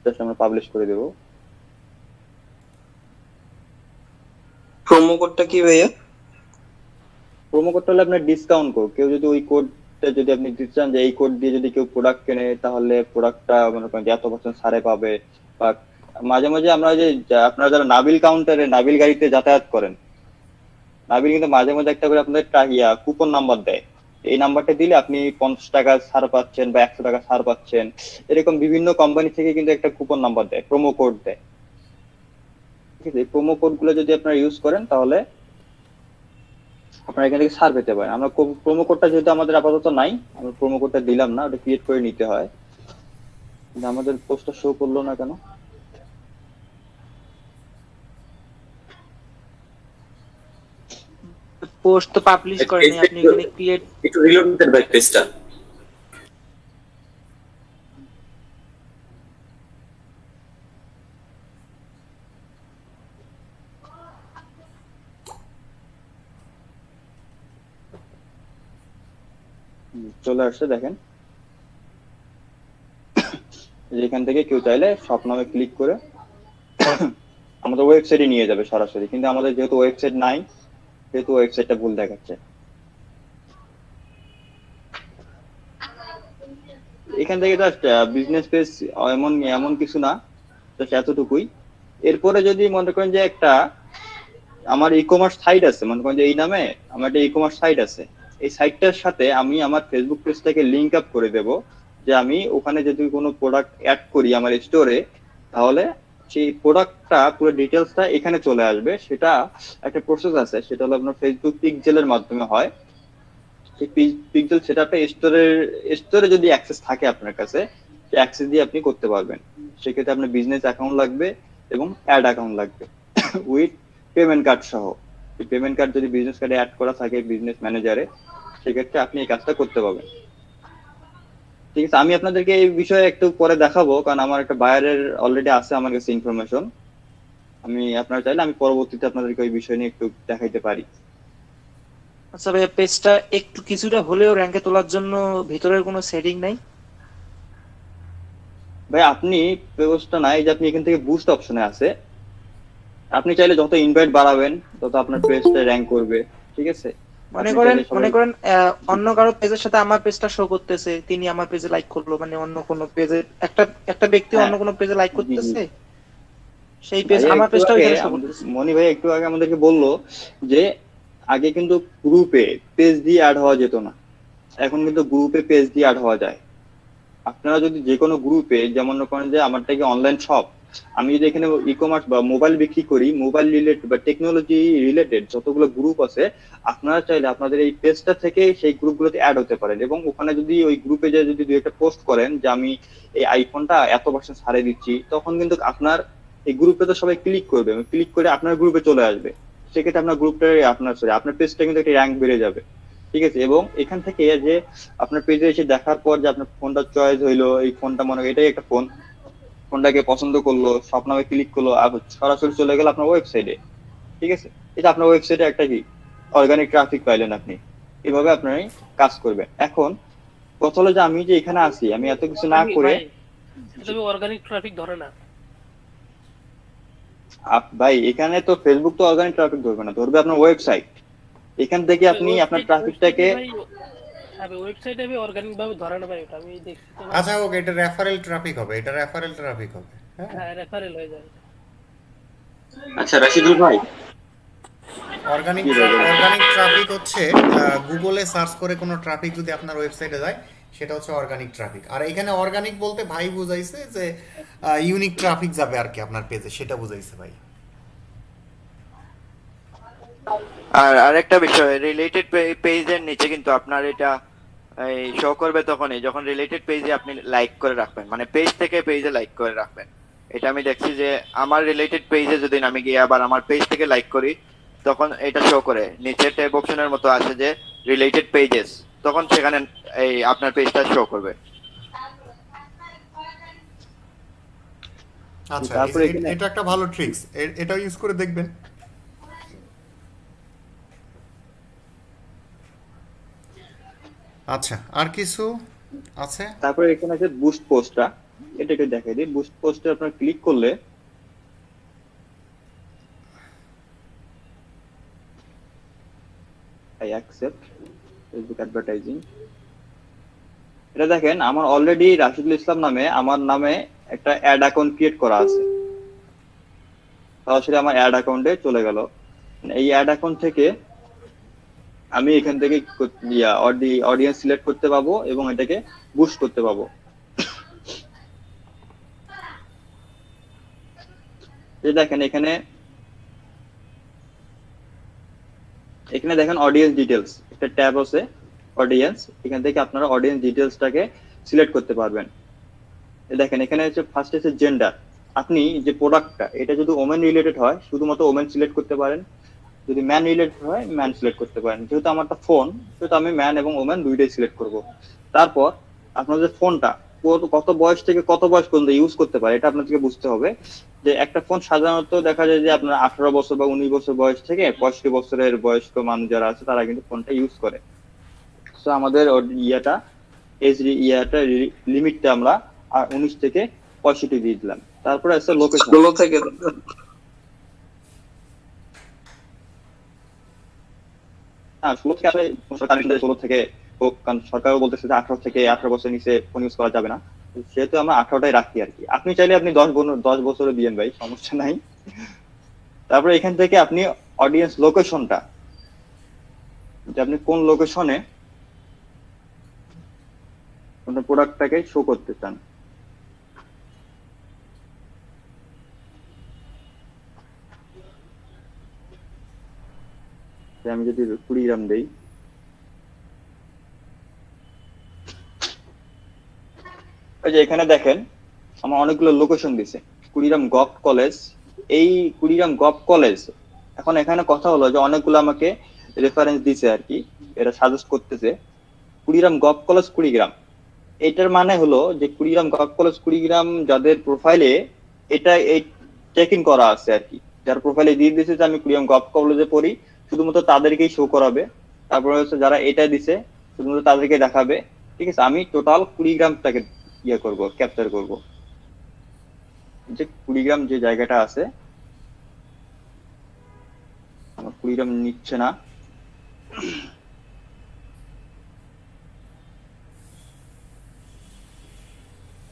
[SPEAKER 2] জাস্ট আমরা পাবলিশ করে দেব।
[SPEAKER 3] প্রোমো কোডটা কি ভাইয়া?
[SPEAKER 2] প্রোমো কোডটা হলো আপনার ডিসকাউন্ট কোড, কেউ যদি ওই কোডটা যদি আপনি দিতে চান যে এই কোড দিয়ে যদি কেউ প্রোডাক্ট কেনে তাহলে প্রোডাক্টটা মনে করেন যে এত % ছাড়ে পাবে। বা মাঝে মাঝে আমরা আপনারা যারা নাবিল কাউন্টারে নাবিল গাড়িতে যাতায়াত করেন, নাবিল কিন্তু মাঝে মাঝে একটা করে আপনাদের কুপন নাম্বার দেয়, এই নাম্বারটা দিলে আপনি 50 টাকা ছাড় পাচ্ছেন বা 100 টাকা ছাড় পাচ্ছেন, এরকম বিভিন্ন কোম্পানি থেকে কিন্তু একটা কুপন নাম্বার দেয়, প্রোমো কোড দেয়, ঠিক আছে। এই প্রোমো কোড গুলো যদি আপনারা ইউজ করেন তাহলে আপনারা এখান থেকে ছাড় পেতে পারেন। আমরা প্রোমো কোডটা যেহেতু আমাদের আপাতত নাই, আমরা প্রোমো কোডটা দিলাম না, ওটা ক্রিয়েট করে নিতে হয়। কিন্তু আমাদের পোস্টটা শো করলো না কেন?
[SPEAKER 6] পোস্ট তো পাবলিশ করেনি, আপনি এখানে ক্রিয়েট
[SPEAKER 4] একটু রিলোড দিতে ব্যাক পেজটা।
[SPEAKER 2] চলে আসছে দেখেন, যেখান থেকে কেউ চাইলে শপ নামে ক্লিক করে আমাদের ওয়েবসাইটে নিয়ে যাবে সরাসরি, কিন্তু আমাদের যেহেতু ওয়েবসাইট নাই সেহেতু ওয়েবসাইটটা ভুল দেখাচ্ছে। এখান থেকে জাস্ট বিজনেস পেজ এমন কিছু না, জাস্ট এতটুকুই। এরপরে যদি মনে করেন যে একটা আমার ই কমার্স সাইট আছে, মনে করেন যে এই নামে আমার একটা ই কমার্স সাইট আছে, এই সাইটটার সাথে আমি আমার ফেসবুক পেজটাকে লিংক আপ করে দেব, যে আমি ওখানে যদি কোনো প্রোডাক্ট অ্যাড করি আমার স্টোরে, তাহলে সেই প্রোডাক্টটা পুরো ডিটেলসটা এখানে চলে আসবে। সেটা একটা প্রসেস আছে, সেটা হলো আপনার ফেসবুক পিক্সেলের মাধ্যমে হয়। সেই পিক্সেল সেটআপে স্টোরে যদি অ্যাক্সেস থাকে আপনার কাছে, সেই অ্যাক্সেস দিয়ে আপনি করতে পারবেন। সেক্ষেত্রে আপনার বিজনেস অ্যাকাউন্ট লাগবে এবং অ্যাড অ্যাকাউন্ট লাগবে। উইথ পেমেন্ট কার্ড সহ। এই পেমেন্ট কার্ড যদি বিজনেস কার্ডে অ্যাড করা থাকে বিজনেস ম্যানেজারে, সেক্ষেত্রে আপনি এই কাজটা করতে পারবেন। ঠিক আছে, আমি আপনাদেরকে এই বিষয়ে একটু পরে দেখাবো, কারণ আমার একটা বায়ারের অলরেডি আছে আমার কাছে ইনফরমেশন। আমি আপনারা চাইলে আমি পরবর্তীতে আপনাদেরকে ওই বিষয় নিয়ে একটু দেখাইতে পারি।
[SPEAKER 6] আচ্ছা ভাইয়া, পেজটা একটু কিছুটা হলেও র্যাঙ্কে তোলার জন্য ভিতরের কোনো সেটিং নাই?
[SPEAKER 2] ভাই আপনি ব্যবস্থা নাই যে আপনি এখান থেকে বুস্ট অপশনে আছে, আপনি চাইলে যত ইনভাইট বাড়াবেন তত আপনার পেজটা র্যাঙ্ক করবে। ঠিক আছে,
[SPEAKER 6] মনে
[SPEAKER 2] আপনি
[SPEAKER 6] করেন
[SPEAKER 2] চাইলে সবাই-
[SPEAKER 6] মনে করেন অন্য কারো পেজের সাথে আমার পেজটা শো করতেছে, তিনি আমার পেজে লাইক করলো, মানে অন্য কোনো পেজে একটা একটা ব্যক্তি
[SPEAKER 2] হ্যাঁ।
[SPEAKER 6] অন্য কোনো পেজে লাইক
[SPEAKER 2] জি, জি।
[SPEAKER 6] করতেছে, সেই পেজ
[SPEAKER 2] ভাইয়া
[SPEAKER 6] আমার
[SPEAKER 2] একটু
[SPEAKER 6] পেজটা
[SPEAKER 2] আগে
[SPEAKER 6] ওইখানে শো
[SPEAKER 2] আমাদের-
[SPEAKER 6] করতেছে।
[SPEAKER 2] মনি ভাই একটু আগে আমাদেরকে বললো যে আগে কিন্তু গ্রুপে পেজ দিয়ে অ্যাড হওয়া যেত না, এখন কিন্তু গ্রুপে পেজ দিয়ে অ্যাড হওয়া যায়। আপনারা যদি যে কোনো গ্রুপে, যেমন মনে করেন যে আমারটা কি অনলাইন শপ, আমি যদি এখানে ই কমার্স বা মোবাইল বিক্রি করি, মোবাইল রিলেটেড বা টেকনোলজি রিলেটেড যতগুলো গ্রুপ আছে, আপনারা চাইলে আপনাদের এই পেজটা থেকে সেই গ্রুপগুলোতে অ্যাড হতে পারেন, এবং ওখানে যদি ওই গ্রুপে যে যদি দুই একটা পোস্ট করেন যে আমি এই আইফোনটা এত পার্সেন্ট ছাড়ে দিচ্ছি, তখন কিন্তু আপনার এই গ্রুপে তো সবাই ক্লিক করবে, ক্লিক করে আপনার গ্রুপে চলে আসবে। সেক্ষেত্রে আপনার গ্রুপটা আপনার পেজটা কিন্তু একটা র্যাঙ্ক বেড়ে যাবে। ঠিক আছে, এবং এখান থেকে যে আপনার পেজে এসে দেখার পর যে আপনার ফোনটা চয়েস হইলো, এই ফোনটা মনে করেন এটাই একটা ফোন, ফোনটাকে পছন্দ করলো, সব নামে ক্লিক করলো, আর সরাসরি চলে গেল আপনার ওয়েবসাইটে। ঠিক আছে, এটা আপনার ওয়েবসাইটে একটা কি অর্গানিক ট্রাফিক পাইলেন আপনি। এভাবে আপনার কাজ করবেন। এখন কথা হলো যে আমি যে এখানে আছি, আমি এত কিছু না করে
[SPEAKER 7] তবে অর্গানিক ট্রাফিক ধরে না।
[SPEAKER 2] ভাই এখানে তো ফেসবুক তো অর্গানিক ট্রাফিক ধরবে না, ধরবে আপনার ওয়েবসাইট। এখান থেকে আপনি আপনার ট্রাফিকটাকে
[SPEAKER 7] ওয়েবসাইটে আমি অর্গানিক ভাবে ধরে না ভাই, ওটা আমি দেখছি তো।
[SPEAKER 1] আচ্ছা ওকে, এটা রেফারেল ট্রাফিক হবে, এটা রেফারেল ট্রাফিক হবে। হ্যাঁ,
[SPEAKER 7] হ্যাঁ, রেফারেল হয়ে যায়।
[SPEAKER 3] আচ্ছা রাশিদুল ভাই,
[SPEAKER 1] অর্গানিক
[SPEAKER 2] জি, বলুন।
[SPEAKER 1] অর্গানিক ট্রাফিক হচ্ছে গুগলে সার্চ করে কোনো ট্রাফিক যদি আপনার ওয়েবসাইটে যায়, সেটা হচ্ছে অর্গানিক ট্রাফিক। আর এখানে অর্গানিক বলতে ভাই বুঝাইছে যে ইউনিক ট্রাফিক যাবে আর কি আপনার পেজে, সেটা বুঝাইছে ভাই।
[SPEAKER 8] আর আরেকটা বিষয়, রিলেটেড পেজের নিচে কিন্তু আপনার এটা এই শো করবে তখনই যখন রিলেটেড পেজে আপনি লাইক করে রাখবেন, মানে পেজ থেকে পেজে লাইক করে রাখবেন। এটা আমি দেখছি যে আমার রিলেটেড পেজে যদি আমি গিয়ে আবার আমার পেজ থেকে লাইক করি, তখন এটা শো করে নিচে ট্যাব অপশনের মতো আছে যে রিলেটেড পেজেস, তখন সেখানে এই আপনার পেজটা শো করবে।
[SPEAKER 1] আচ্ছা,
[SPEAKER 2] তারপরে এখানে
[SPEAKER 1] এটা একটা ভালো ট্রিক্স, এটা ইউজ করে দেখবেন। আচ্ছা, আর কিছু আছে?
[SPEAKER 2] তারপরে এখানে আছে বুস্ট পোস্টটা, এটা একটু দেখাই দিই। বুস্ট পোস্টে আপনার ক্লিক করলে আই অ্যাকসেপ্ট ফেসবুক অ্যাডভার্টাইজিং, এটা দেখেন আমার অলরেডি রাশিদুল ইসলাম নামে আমার নামে একটা অ্যাড অ্যাকাউন্ট ক্রিয়েট করা আছে, সরাসরি আমার অ্যাড অ্যাকাউন্টে চলে গেল। এই অ্যাড অ্যাকাউন্ট থেকে আমি এখান থেকে অডিয়েন্স সিলেক্ট করতে পাবো এবং এটাকে বুস্ট করতে পাবো। এই দেখেন এখানে দেখেন অডিয়েন্স ডিটেলস একটা ট্যাব আছে, অডিয়েন্স, এখান থেকে আপনারা অডিয়েন্স ডিটেলসটাকে সিলেক্ট করতে পারবেন। দেখেন এখানে হচ্ছে ফার্স্ট আছে জেন্ডার, আপনি যে প্রোডাক্টটা এটা যদি ওমেন রিলেটেড হয় শুধুমাত্র ওমেন সিলেক্ট করতে পারেন, যদি ম্যান রিলেটেড হয় ম্যান সিলেক্ট করতে পারেন। যেহেতু আমারটা ফোন, সেহেতু আমি ম্যান এবং ওমেন দুইটাই সিলেক্ট করব। তারপর আপনাদের ফোনটা কত বয়স থেকে কত বয়স পর্যন্ত ইউজ করতে পারে এটা আপনাদেরকে বুঝতে হবে। যে একটা ফোন সাধারণত দেখা যায় যে আপনার 18 বছর বা 19 বছর বয়স থেকে 65 বছরের বয়স্ক মানুষ যারা আছে তারা কিন্তু ফোনটা ইউজ করে। তো আমাদের লিমিটটা আমরা 19 থেকে 65 দিয়ে দিলাম। তারপরে আছে লোকেশন,
[SPEAKER 3] 16 থেকে
[SPEAKER 2] হ্যাঁ 16 থেকে আসলে সরকার 16 থেকে হোক, কারণ সরকারও বলতেছে যে 18 বছর নিচে ফোন ইউজ করা যাবে না, সেহেতু আমরা 18টাই রাখি আর কি। আপনি চাইলে আপনি 10 বছরে দিয়েন ভাই, সমস্যা নাই। তারপরে এখান থেকে আপনি অডিয়েন্স লোকেশনটা, যে আপনি কোন লোকেশনে আপনার প্রোডাক্টটাকে শো করতে চান, আমি যদি কুড়িগ্রাম দেই, ওই যে এখানে দেখেন আমার অনেকগুলো লোকেশন দিছে, কুড়িগ্রাম গভ কলেজ, এই কুড়িগ্রাম গভ কলেজ, এখন এখানে কথা হলো যে অনেকগুলো আমাকে রেফারেন্স দিছে আর কি, এটা সাজেস্ট করতেছে কুড়িগ্রাম গভ কলেজ কুড়িগ্রাম। এটার মানে হলো যে কুড়িগ্রাম গভ কলেজ কুড়িগ্রাম যাদের প্রোফাইলে এটা এই চেক ইন করা আছে আর কি, যার প্রোফাইলে দিয়ে দিয়েছে যে আমি কুড়িগ্রাম গভ কলেজে পড়ি, শুধুমাত্র তাদেরকেই শো করাবে। তারপরে হচ্ছে যারা এটা দিছে শুধুমাত্র তাদেরকে দেখাবে। ঠিক আছে, আমি টোটাল কুড়িগ্রামটাকে ইয়ে করব, ক্যাপচার করব। যে কুড়িগ্রাম যে জায়গাটা আছে, আমার কুড়িগ্রাম নিচ্ছে না।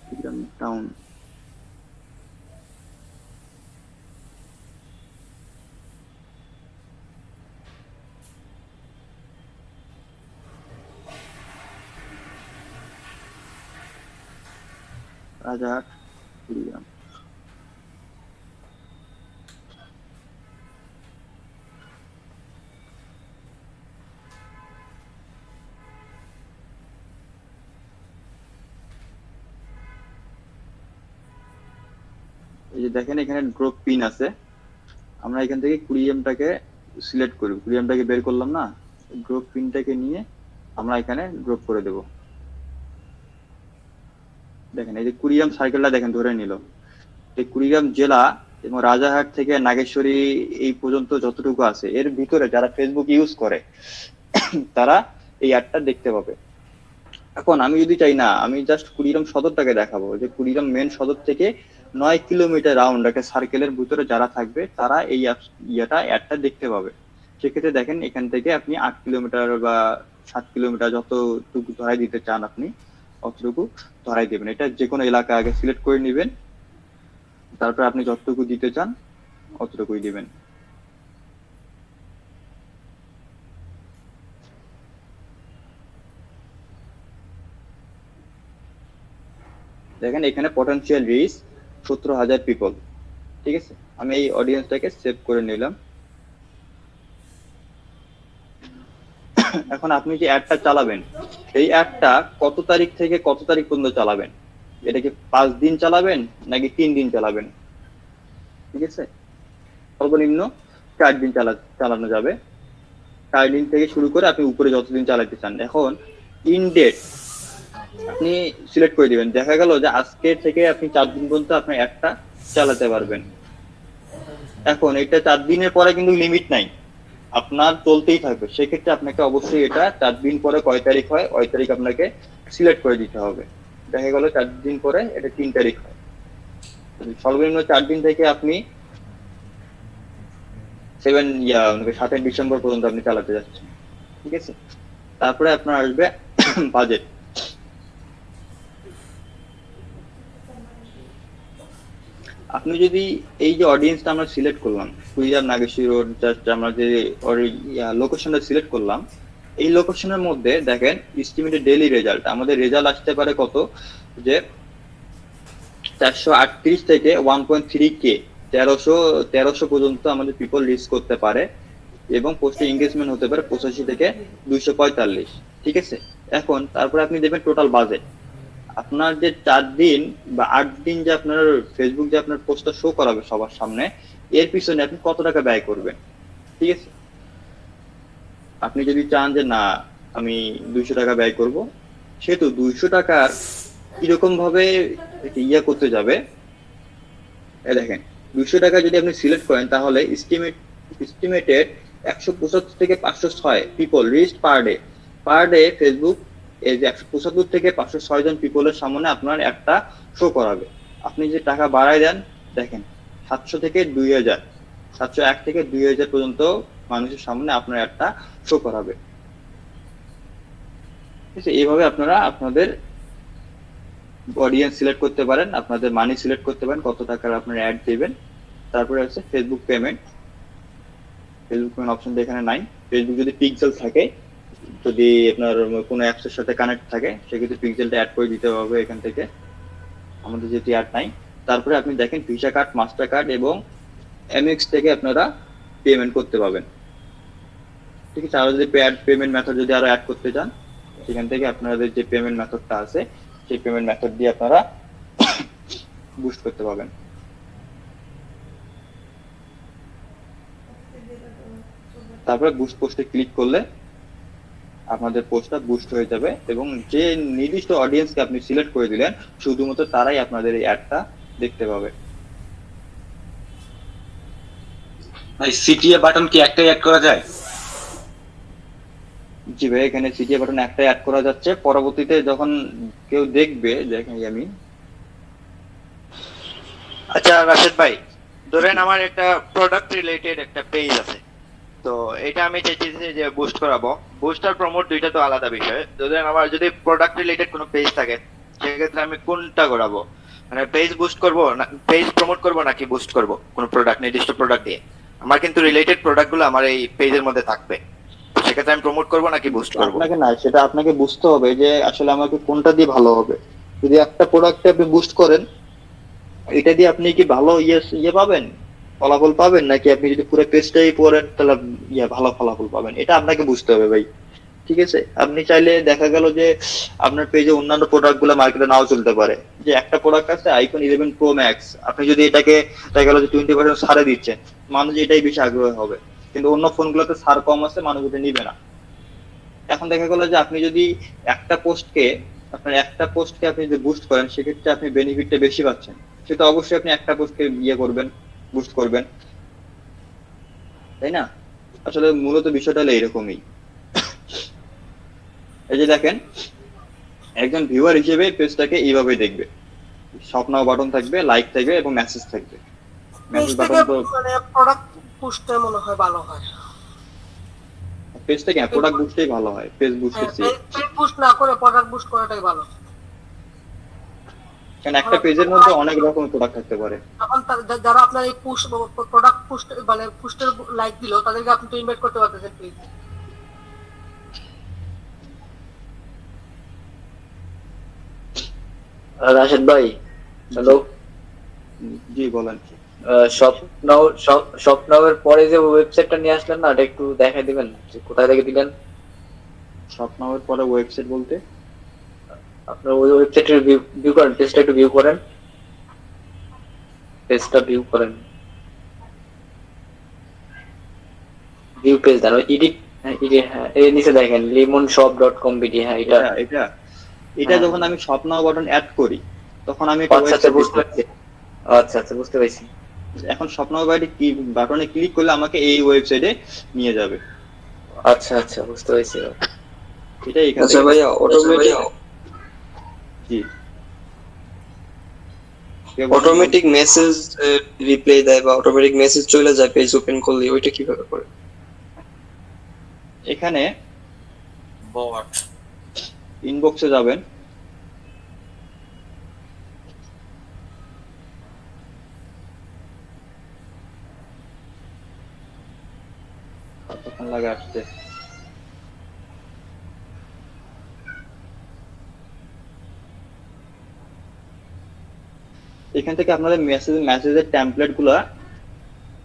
[SPEAKER 2] কুড়িগ্রাম টাউন, রাজারহাট, কুড়িগ্রাম। এই যে দেখেন এখানে ড্রপ পিন আছে, আমরা এখান থেকে কুড়িগ্রামটাকে সিলেক্ট করব, কুড়িগ্রামটাকে বের করলাম না, ড্রপ পিনটাকে নিয়ে আমরা এখানে ড্রপ করে দেব। দেখেন এই যে কুড়িগ্রাম সার্কেলটা দেখেন ধরে নিল। এই কুড়িগ্রাম জেলা এবং রাজারহাট থেকে নাগেশ্বরী এই পর্যন্ত যতটুকু আছে এর ভিতরে যারা ফেসবুক ইউজ করে তারা এই অ্যাডটা দেখতে পাবে। এখন আমি যদি চাই না, আমি জাস্ট কুড়িগ্রাম সদরটাকে দেখাবো, যে কুড়িগ্রাম মেন সদর থেকে 9 কিলোমিটার রাউন্ড একটা সার্কেলের ভিতরে যারা থাকবে তারা এই অ্যাডটা দেখতে পাবে। সেক্ষেত্রে দেখেন এখান থেকে আপনি 8 কিলোমিটার বা 7 কিলোমিটার যতটুকু ধরাই দিতে চান আপনি অতটুকু ধরাই দেবেন। এটা যে কোনো এলাকা আগে সিলেক্ট করে নেবেন, তারপর আপনি যতটুকু দিতে চান অতটুকুই দিবেন। দেখেন এখানে পটেনশিয়াল রিচ 17,000 পিপল। ঠিক আছে, আমি এই অডিয়েন্সটাকে সেভ করে নিলাম। এখন আপনি যে অ্যাডটা চালাবেন, এই অ্যাডটা কত তারিখ থেকে কত তারিখ পর্যন্ত চালাবেন? এটা কি 5 দিন চালাবেন নাকি 3 দিন চালাবেন? ঠিক আছে, সর্বনিম্ন 4 দিন চালানো যাবে। 4 দিন থেকে শুরু করে আপনি উপরে যতদিন চালাতে চান। এখন ইন ডেট আপনি সিলেক্ট করে দিবেন। দেখা গেল যে আজকে থেকে আপনি 4 দিন পর্যন্ত আপনি অ্যাডটা চালাতে পারবেন। এখন এটা 4 দিনের পরে কিন্তু লিমিট নাই, আপনার চলতেই থাকবে। সেক্ষেত্রে আপনাকে অবশ্যই এটা 4 দিন পরে কয় তারিখ হয় ওই তারিখ আপনাকে সিলেক্ট করে দিতে হবে। দেখা গেল 4 দিন পরে এটা 3 তারিখ হয়, সর্বনিম্ন 4 দিন থেকে আপনি 7 ডিসেম্বর পর্যন্ত আপনি চালাতে যাচ্ছেন। ঠিক আছে, তারপরে আপনার আসবে বাজেট। আপনি যদি এই যে অডিয়েন্সটা আমরা সিলেক্ট করলাম, কুড়িগ্রাম নাগেশ্বরী রোড, জাস্ট আমরা যে লোকেশনটা সিলেক্ট করলাম, এই লোকেশনের মধ্যে দেখেন এস্টিমেটেড ডেইলি রেজাল্ট, আমাদের রেজাল্ট আসতে পারে কত, যে 438 থেকে 1.3K 1300 পর্যন্ত আমাদের পিপল রিচ করতে পারে, এবং পোস্টে এঙ্গেজমেন্ট হতে পারে 85 থেকে 245। ঠিক আছে, এখন তারপরে আপনি দেবেন টোটাল বাজেট। আপনার যে 4 দিন বা 8 দিন যে আপনার ফেসবুক যে আপনার পোস্টটা শো করাবে সবার সামনে, এর পিছনে আপনি কত টাকা ব্যয় করবেন। ঠিক আছে, আপনি যদি চান যে না আমি 200 টাকা ব্যয় করব, সেহেতু 200 টাকার কিরকম ভাবে ইয়া করতে যাবে, দেখেন 200 টাকা যদি আপনি সিলেক্ট করেন তাহলে এস্টিমেটেড 175 থেকে 506 people reach per day Facebook এই যে 175 থেকে 506 জন পিপলের সামনে আপনার একটা শো করাবে। আপনি যে টাকা বাড়ায় দেন, দেখেন 700 থেকে 2000, 701 থেকে 2000 পর্যন্ত মানুষের সামনে আপনার একটা শো করাবে। ঠিক আছে, এইভাবে আপনারা আপনাদের অডিয়েন্স সিলেক্ট করতে পারেন, আপনাদের মানি সিলেক্ট করতে পারেন, কত টাকার আপনারা অ্যাড দিবেন। তারপরে আছে ফেসবুক পেমেন্ট অপশনটা এখানে নাই। ফেসবুক যদি পিক্সেল থাকে, যদি আপনার কোনো অ্যাপসের সাথে কানেক্ট থাকে, সেক্ষেত্রে পিক্সেলটা অ্যাড করে দিতে হবে এখান থেকে, আমাদের যেটি অ্যাড নাই। তারপরে আপনি দেখেন ভিসা কার্ড, মাস্টার কার্ড এবং এমএক্স থেকে আপনারা পেমেন্ট করতে পারবেন। ঠিক আছে, আরো যদি পেমেন্ট মেথড যদি আরো অ্যাড করতে চান, সেখান থেকে আপনাদের যে পেমেন্ট মেথডটা আছে সেই পেমেন্ট মেথড দিয়ে আপনারা বুস্ট করতে পারবেন। তারপরে বুস্ট পোস্টে ক্লিক করলে আপনাদের পোস্টটা বুস্ট হয়ে যাবে এবং যে নির্দিষ্ট অডিয়েন্সকে আপনি সিলেক্ট করে দিলেন শুধুমাত্র তারাই আপনাদের এই অ্যাডটা দেখতে পাবে।
[SPEAKER 3] ভাই সিটিএ বাটন কি একটাই অ্যাড করা যায়?
[SPEAKER 2] জি ভাই, এখানে সিটিএ বাটন একটাই অ্যাড করা যাচ্ছে। পরবর্তীতে যখন কেউ দেখবে, দেখেন আমি
[SPEAKER 8] আচ্ছা রাশেদ ভাই, ধরেন আমার একটা প্রোডাক্ট রিলেটেড একটা পেজ আছে, তো এটা আমি চাইছি যে বুস্ট করাবো। বুস্ট আর প্রমোট দুইটা তো আলাদা বিষয়। ধরেন আমার যদি প্রোডাক্ট রিলেটেড কোনো পেজ থাকে, সেক্ষেত্রে আমি কোনটা করাবো? মানে পেজ বুস্ট করবো না পেজ প্রমোট করবো নাকি বুস্ট করবো কোনো প্রোডাক্ট, নির্দিষ্ট প্রোডাক্ট দিয়ে? আমার কিন্তু রিলেটেড প্রোডাক্টগুলো আমার এই পেজের মধ্যে থাকবে, তো সেক্ষেত্রে আমি প্রমোট করবো নাকি বুস্ট করবো?
[SPEAKER 2] আপনাকে না, সেটা আপনাকে বুঝতে হবে যে আসলে আমাকে কোনটা দিয়ে ভালো হবে। যদি একটা প্রোডাক্টে আপনি বুস্ট করেন, এটা দিয়ে আপনি কি ভালো ইয়ে পাবেন, ফলাফল পাবেন, নাকি আপনি যদি পুরো পেজটাই পড়েন তাহলে ভালো ফলাফল পাবেন, এটা আপনাকে বুঝতে হবে ভাই। ঠিক আছে, আপনি চাইলে দেখা গেল যে আপনার পেজে অন্যান্য প্রোডাক্ট গুলো মার্কেটে নাও চলতে পারে। যে একটা প্রোডাক্ট আছে আইফোন 11 প্রো ম্যাক্স, আপনি যদি এটাকে দেখা গেল যে 20% ছাড়ে দিচ্ছেন, মানুষ এটাই বেশি আগ্রহী হবে, কিন্তু অন্য ফোনগুলোতে ছাড় কম আছে, মানুষ এটা নিবে না। এখন দেখা গেল যে আপনি যদি একটা পোস্টকে আপনি যদি বুস্ট করেন, সেক্ষেত্রে আপনি বেনিফিটটা বেশি পাচ্ছেন, সেটা অবশ্যই আপনি একটা পোস্টকে করবেন, বুস্ট করবেন, তাই না? আসলে মূলত বিষয়টা হলো এরকমই। এই যে দেখেন, একজন ভিউয়ার হিসেবে পেজটাকে এইভাবে দেখবে, স্বপ্নাও বাটন থাকবে, লাইক থাকবে এবং মেসেজ থাকবে। মেসেজ বাটন তো
[SPEAKER 7] মানে প্রোডাক্ট পুশটা মনে হয় ভালো হয়।
[SPEAKER 2] পেজ থেকে প্রোডাক্ট বুস্টই ভালো হয়, পেজ বুস্টের চেয়ে।
[SPEAKER 7] পেজ পুশ না করে প্রোডাক্ট বুস্ট করাটাই ভালো।
[SPEAKER 2] কারণ একটা পেজের মধ্যে অনেক রকম প্রোডাক্ট থাকতে পারে।
[SPEAKER 7] এখন যারা আপনার এই পুশ প্রোডাক্ট পুশ মানে পুস্টের লাইক দিল, তাদেরকে আপনি তো ইনভাইট করতে পারতেছেন প্লিজ।
[SPEAKER 5] রাশেদ ভাই, হ্যালো।
[SPEAKER 2] জি বলেন।
[SPEAKER 5] স্বপ্নাওয়ের পরে যে ওয়েবসাইটটা নিয়ে আসলেন না, এটা একটু দেখাই দিবেন যে কোথায় থেকে দিলেন?
[SPEAKER 2] স্বপ্নাওয়ের পরে ওয়েবসাইট বলতে
[SPEAKER 5] আপনার ওই ওয়েবসাইটের ভিউ করেন, পেজটা একটু ভিউ করেন, পেজটা ভিউ করেন, ভিউ পেজ দেন, এডিট, হ্যাঁ এই নিচে দেখেন lemonshop.com.bd। হ্যাঁ এটা
[SPEAKER 2] এটা
[SPEAKER 5] হ্যাঁ।
[SPEAKER 2] যখন আমি স্বপ্নাও বাটন অ্যাড করি, তখন আমি একটা
[SPEAKER 5] আচ্ছা
[SPEAKER 2] ওয়েবসাইট
[SPEAKER 5] বুঝতে পারছি। আচ্ছা বুঝতে পারছি।
[SPEAKER 2] এখন স্বপ্নাও বাটনে ক্লিক করলে আমাকে এই ওয়েবসাইটে নিয়ে যাবে।
[SPEAKER 5] আচ্ছা বুঝতে পারছি।
[SPEAKER 2] এটা এখান
[SPEAKER 4] আচ্ছা
[SPEAKER 2] থেকে
[SPEAKER 4] ভাইয়া, অটোমেটিক
[SPEAKER 2] জি
[SPEAKER 9] অটোমেটিক মেসেজ রিপ্লাই দেয় বা অটোমেটিক মেসেজ চলে যায় পেজ ওপেন করলে, ওইটা কিভাবে করে?
[SPEAKER 2] এখানে ইনবক্সে যাবেন, কতক্ষণ লাগে আসতে। এখান থেকে আপনাদের মেসেজের টেমপ্লেট গুলা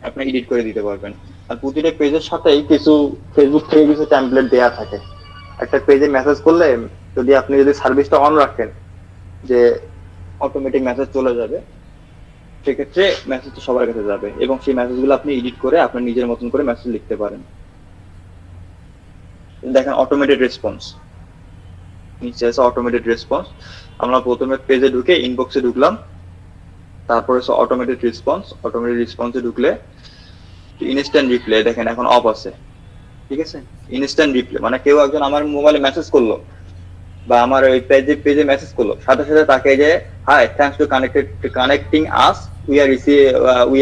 [SPEAKER 2] আপনি এডিট করে দিতে পারবেন। আর প্রতিটা পেজের সাথেই কিছু ফেসবুক থেকে কিছু টেমপ্লেট দেয়া থাকে। একটা পেজে মেসেজ করলে আপনি যদি সার্ভিসটা অন রাখেন যে অটোমেটিক মেসেজ চলে যাবে, সেক্ষেত্রে মেসেজটা সবার কাছে যাবে এবং সেই মেসেজগুলো আপনি এডিট করে আপনার নিজের মতন করে মেসেজ লিখতে পারেন। দেখেন অটোমেটেড রেসপন্স নিচে আছে, অটোমেটেড রেসপন্স। আমরা প্রথমে পেজে ঢুকে ইনবক্সে ঢুকলাম, তারপরে অটোমেটেড রেসপন্সে ঢুকলে ইনস্ট্যান্ট রিপ্লাই দেখেন এখন অফ আছে। ঠিক আছে, ইনস্ট্যান্ট রিপ্লাই মানে কেউ একজন আমার মোবাইলে মেসেজ করলো বা আমার ওই পেজে মেসেজ করলো, সাথে সাথে তাকে যে hi thanks to connecting us, we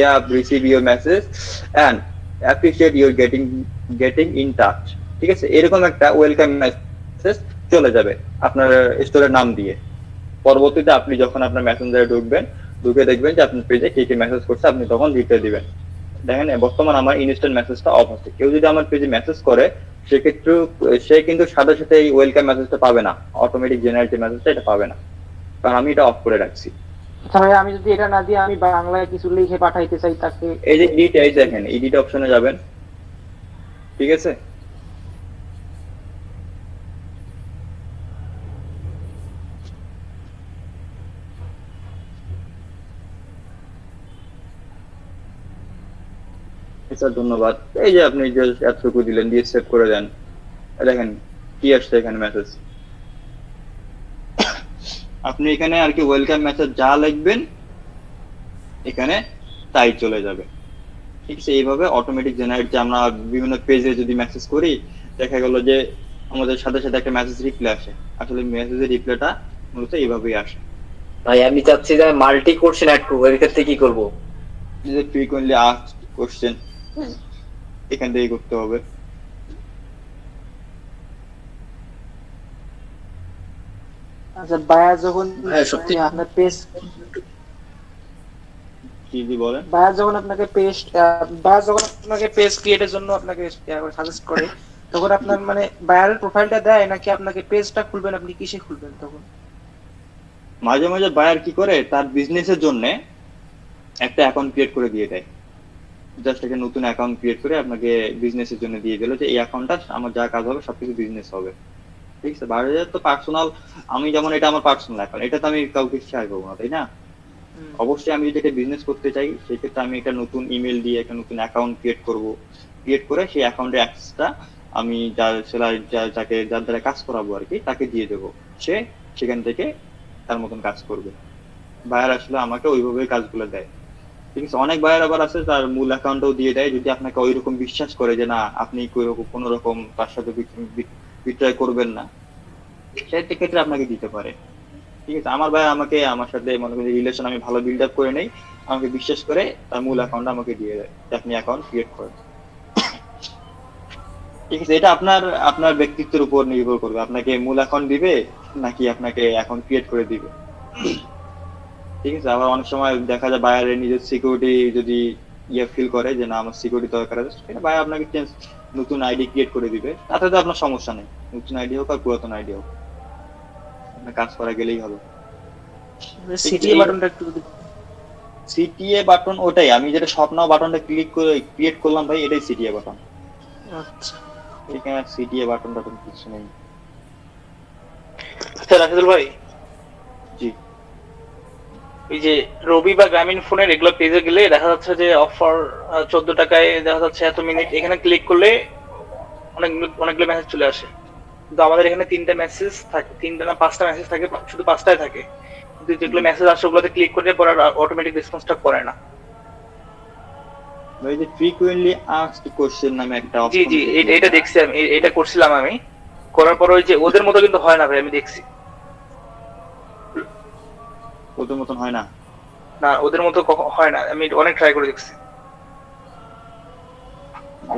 [SPEAKER 2] have receive your message and appreciate your getting in touch. ঠিক আছে, এরকম একটা ওয়েলকাম মেসেজ চলে যাবে আপনার স্টোরের নাম দিয়ে। পরবর্তীতে আপনি যখন আপনার মেসেঞ্জারে ঢুকে দেখবেন যে আপনার পেজে কে মেসেজ করছে, আপনি তখন রিপ্লাই দিবেন। দেখেন বর্তমান আমার ইনস্ট্যান্ট মেসেজটা অফ আছে। কেউ যদি আমার পেজে মেসেজ করে, সেক্ষেত্রে সে কিন্তু সাথে সাথে এই ওয়েলকাম মেসেজটা পাবে না, অটোমেটিক জেনারেটেড মেসেজটা এটা পাবে না, কারণ আমি এটা অফ করে রাখছি।
[SPEAKER 6] আচ্ছা ভাই, আমি যদি এটা না দিয়ে আমি বাংলায় কিছু লিখে পাঠাইতে চাই তাকে?
[SPEAKER 2] এই যে এডিট, এই দেখেন এডিট অপশনে যাবেন। ঠিক আছে, স্যার ধন্যবাদ। এই যে আপনি যে এতটুকু দিলেন, দিয়ে সেভ করে দেন, দেখেন কি আসছে এখানে মেসেজ। আপনি এখানে আর কি ওয়েলকাম মেসেজ যা লিখবেন এখানে তাই চলে যাবে, ঠিক আছে। এইভাবে অটোমেটিক জেনারেট, যে আমরা বিভিন্ন পেজে যদি মেসেজ করি দেখা গেল যে আমাদের সাথে সাথে একটা মেসেজ রিপ্লাই আসে, আসলে মেসেজের রিপ্লাইটা মূলত এইভাবেই আসে।
[SPEAKER 5] ভাই আমি চাচ্ছি যে মাল্টি কোশ্চেন অ্যাড করবো, এর ক্ষেত্রে কি করবো?
[SPEAKER 2] যে ফ্রিকোয়েন্টলি আস্কড কোশ্চেন এখান থেকে করতে হবে।
[SPEAKER 6] আচ্ছা বায়া যখন
[SPEAKER 5] হ্যাঁ, সত্যি।
[SPEAKER 6] আপনার পেজ
[SPEAKER 2] কি বলেন?
[SPEAKER 6] বায়া যখন আপনাকে পেজ ক্রিয়েটের জন্য আপনাকে সাজেস্ট করে, তখন আপনার মানে বায়ারের প্রোফাইলটা দেয় নাকি আপনাকে পেজটা খুলবেন, আপনি কিসে খুলবেন তখন?
[SPEAKER 2] মাঝে মাঝে বায়ার কি করে, তার বিজনেসের জন্য একটা অ্যাকাউন্ট ক্রিয়েট করে দিয়ে দেয়, জাস্ট একটা নতুন অ্যাকাউন্ট ক্রিয়েট করে আপনাকে বিজনেসের জন্য দিয়ে দিল, যে এই অ্যাকাউন্টটা আমার যা কাজ হবে সবকিছু বিজনেস হবে, ঠিক আছে। বায়ারের তো পার্সোনাল, আমি যেমন এটা আমার পার্সোনাল অ্যাকাউন্ট, এটা তো আমি কাউকে শেয়ার করবো না, তাই না? অবশ্যই আমি যদি একটা বিজনেস করতে চাই সেক্ষেত্রে আমি একটা নতুন ইমেল দিয়ে একটা নতুন অ্যাকাউন্ট ক্রিয়েট করব, ক্রিয়েট করে সেই অ্যাকাউন্টের অ্যাক্সেসটা আমি যাকে যার দ্বারা কাজ করাবো আর কি তাকে দিয়ে দেবো, সে সেখান থেকে তার মতন কাজ করবে। বায়ার আসলে আমাকে ওইভাবে কাজগুলো দেয়, ঠিক আছে। অনেক বায়ার আবার আছে তার মূল অ্যাকাউন্টও দিয়ে দেয়, যদি আপনাকে ওইরকম বিশ্বাস করে যে না আপনি কোনো রকম তার সাথে বিক্রয় করবেন না, সেক্ষেত্রে আপনাকে দিতে পারে, ঠিক আছে। আমার ভাই আমাকে আমার সাথে মনে করি রিলেশন আমি ভালো বিল্ড আপ করে নেই, আমাকে বিশ্বাস করে তার মূল অ্যাকাউন্ট আমাকে দিয়ে দেয় যে আপনি অ্যাকাউন্ট ক্রিয়েট করেন, ঠিক আছে। এটা আপনার আপনার ব্যক্তিত্বের উপর নির্ভর করবে, আপনাকে মূল অ্যাকাউন্ট দিবে নাকি আপনাকে অ্যাকাউন্ট ক্রিয়েট করে দিবে, ঠিক আছে। আবার অনেক সময় দেখা যায় বায়ারের নিজের সিকিউরিটি যদি ফিল করে যে না আমার সিকিউরিটি দরকার আছে, সেটা বায়ার আপনাকে নতুন আইডি ক্রিয়েট করে দিবে, তাতে তো আপনার সমস্যা নেই, নতুন আইডি হোক আর পুরাতন আইডি হোক, আপনার কাজ করা গেলেই হবে।
[SPEAKER 6] সিটিএ বাটনটা একটু
[SPEAKER 2] সিটিএ বাটন ওটাই, আমি যেটা শপ নাও বাটনটা ক্লিক করে ক্রিয়েট করলাম ভাই, এটাই সিটিএ বাটন।
[SPEAKER 6] আচ্ছা
[SPEAKER 2] এখানে সিটিএ বাটনটা তো কিছু নেই।
[SPEAKER 6] আচ্ছা রাশিদুল ভাই,
[SPEAKER 2] জি
[SPEAKER 6] এই যে রবি বা গ্রামীণ ফোনের এগুলো পেজে গেলে দেখা যাচ্ছে যে অফার 14 টাকায় দেখা যাচ্ছে এত মিনিট, এখানে ক্লিক করলে অনেকগুলো মেসেজ চলে আসে, কিন্তু আমাদের এখানে 3টা মেসেজ থাকে, 3টা না 5টা মেসেজ থাকে, শুধু 5টাই থাকে, কিন্তু যেগুলো মেসেজ আসে ওগুলোতে ক্লিক করলে পরে অটোমেটিক রেসপন্সটা করে না।
[SPEAKER 2] ভাই যে ফ্রিকোয়েন্টলি আস্কড কোশ্চেন নামে একটা
[SPEAKER 6] জি
[SPEAKER 2] অপশন,
[SPEAKER 6] জি এটা দেখছি আমি, এটা করছিলাম আমি, করার পর ওই যে ওদের মতো কিন্তু হয় না ভাই, আমি দেখছি
[SPEAKER 2] ওদের মতন হয় না।
[SPEAKER 6] না ওদের মতো হয় না, আমি অনেক ট্রাই করে দেখছি।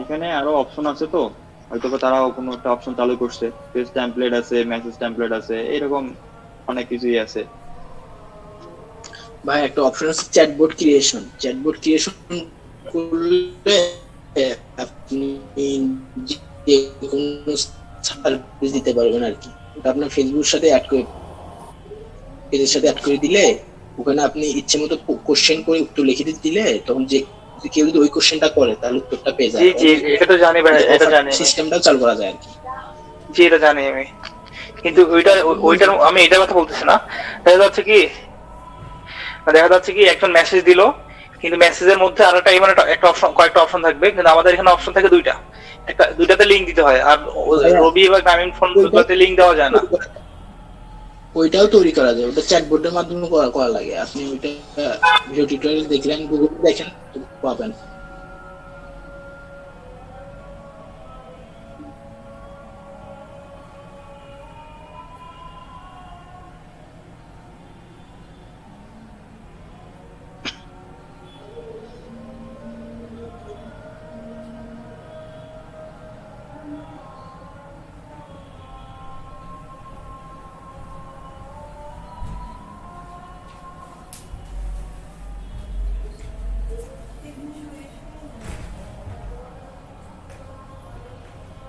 [SPEAKER 2] এখানে আরো অপশন আছে, তো হয়তো তারাও কোনো একটা অপশন চালু করছে, পেজ টেমপ্লেট আছে, মেসেজ টেমপ্লেট আছে, এরকম অনেক কিছুই আছে।
[SPEAKER 10] ভাই একটা অপশন আছে চ্যাটবট ক্রিয়েশন করলে আপনি যে কোনো সার্ভিস দিতে পারবেন আর কি। ওটা আপনার ফেসবুকের সাথে অ্যাড করে, পেজের সাথে অ্যাড করে দিলে ওখানে আপনি ইচ্ছে মতো কোশ্চেন করে উত্তর লিখে দিলে, তখন যে কেউ যদি ওই কোশ্চেনটা করে তাহলে উত্তরটা পেয়ে যায়।
[SPEAKER 6] জি জি এটা তো জানি ভাই, এটা জানি,
[SPEAKER 10] সিস্টেমটাও চালু করা যায় আর কি।
[SPEAKER 6] জি এটা জানি আমি, কিন্তু ওইটার আমি এটার কথা বলতেছি না। দেখা যাচ্ছে কি একজন মেসেজ দিল, কিন্তু মেসেজের মধ্যে আরেকটা মানে একটা অপশন, কয়েকটা অপশন থাকবে, কিন্তু আমাদের এখানে অপশন থাকে দুইটাতে লিংক দিতে হয়, আর রবি বা গ্রামীণ ফোন গুলোতে লিংক দেওয়া যায় না।
[SPEAKER 10] ওইটাও তৈরি করা যায়, ওটা চ্যাটবটের মাধ্যমে করা লাগে। আপনি ওইটা ভিডিও টিউটোরিয়াল দেখলেন, গুগল দেখেন পাবেন।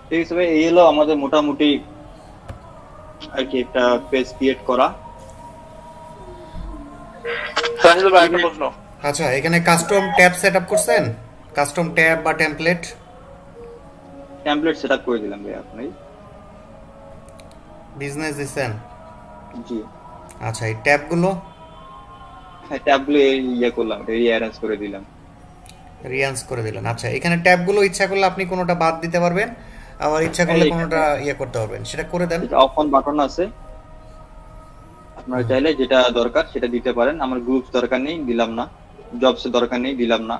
[SPEAKER 2] ঠিক আছে ভাই, এই হলো আমাদের মোটামুটি আর কি একটা পেজ ক্রিয়েট করা।
[SPEAKER 6] রাশিদুল ভাই একটা প্রশ্ন,
[SPEAKER 1] আচ্ছা এখানে কাস্টম ট্যাব সেটআপ করছেন? কাস্টম ট্যাব বা টেমপ্লেট
[SPEAKER 2] সেটআপ করে দিলাম ভাই আপনি।
[SPEAKER 1] বিজনেস দিছেন?
[SPEAKER 2] জি
[SPEAKER 1] আচ্ছা এই ট্যাবগুলো
[SPEAKER 2] হ্যাঁ, ট্যাবগুলো করলাম, রিঅ্যারেঞ্জ করে দিলাম।
[SPEAKER 1] রিয়ান্স করে দিলেন। আচ্ছা, এখানে ট্যাবগুলো ইচ্ছা করলে আপনি কোনোটা বাদ দিতে পারবেন, আবার ইচ্ছা করলে কোনোটা ইয়ে করতে পারবেন, সেটা করে দেন।
[SPEAKER 2] অফ অন বাটন আছে, আপনারা চাইলে যেটা দরকার সেটা দিতে পারেন। আমার গ্রুপস দরকার নেই, দিলাম না। জবসের দরকার নেই, দিলাম না।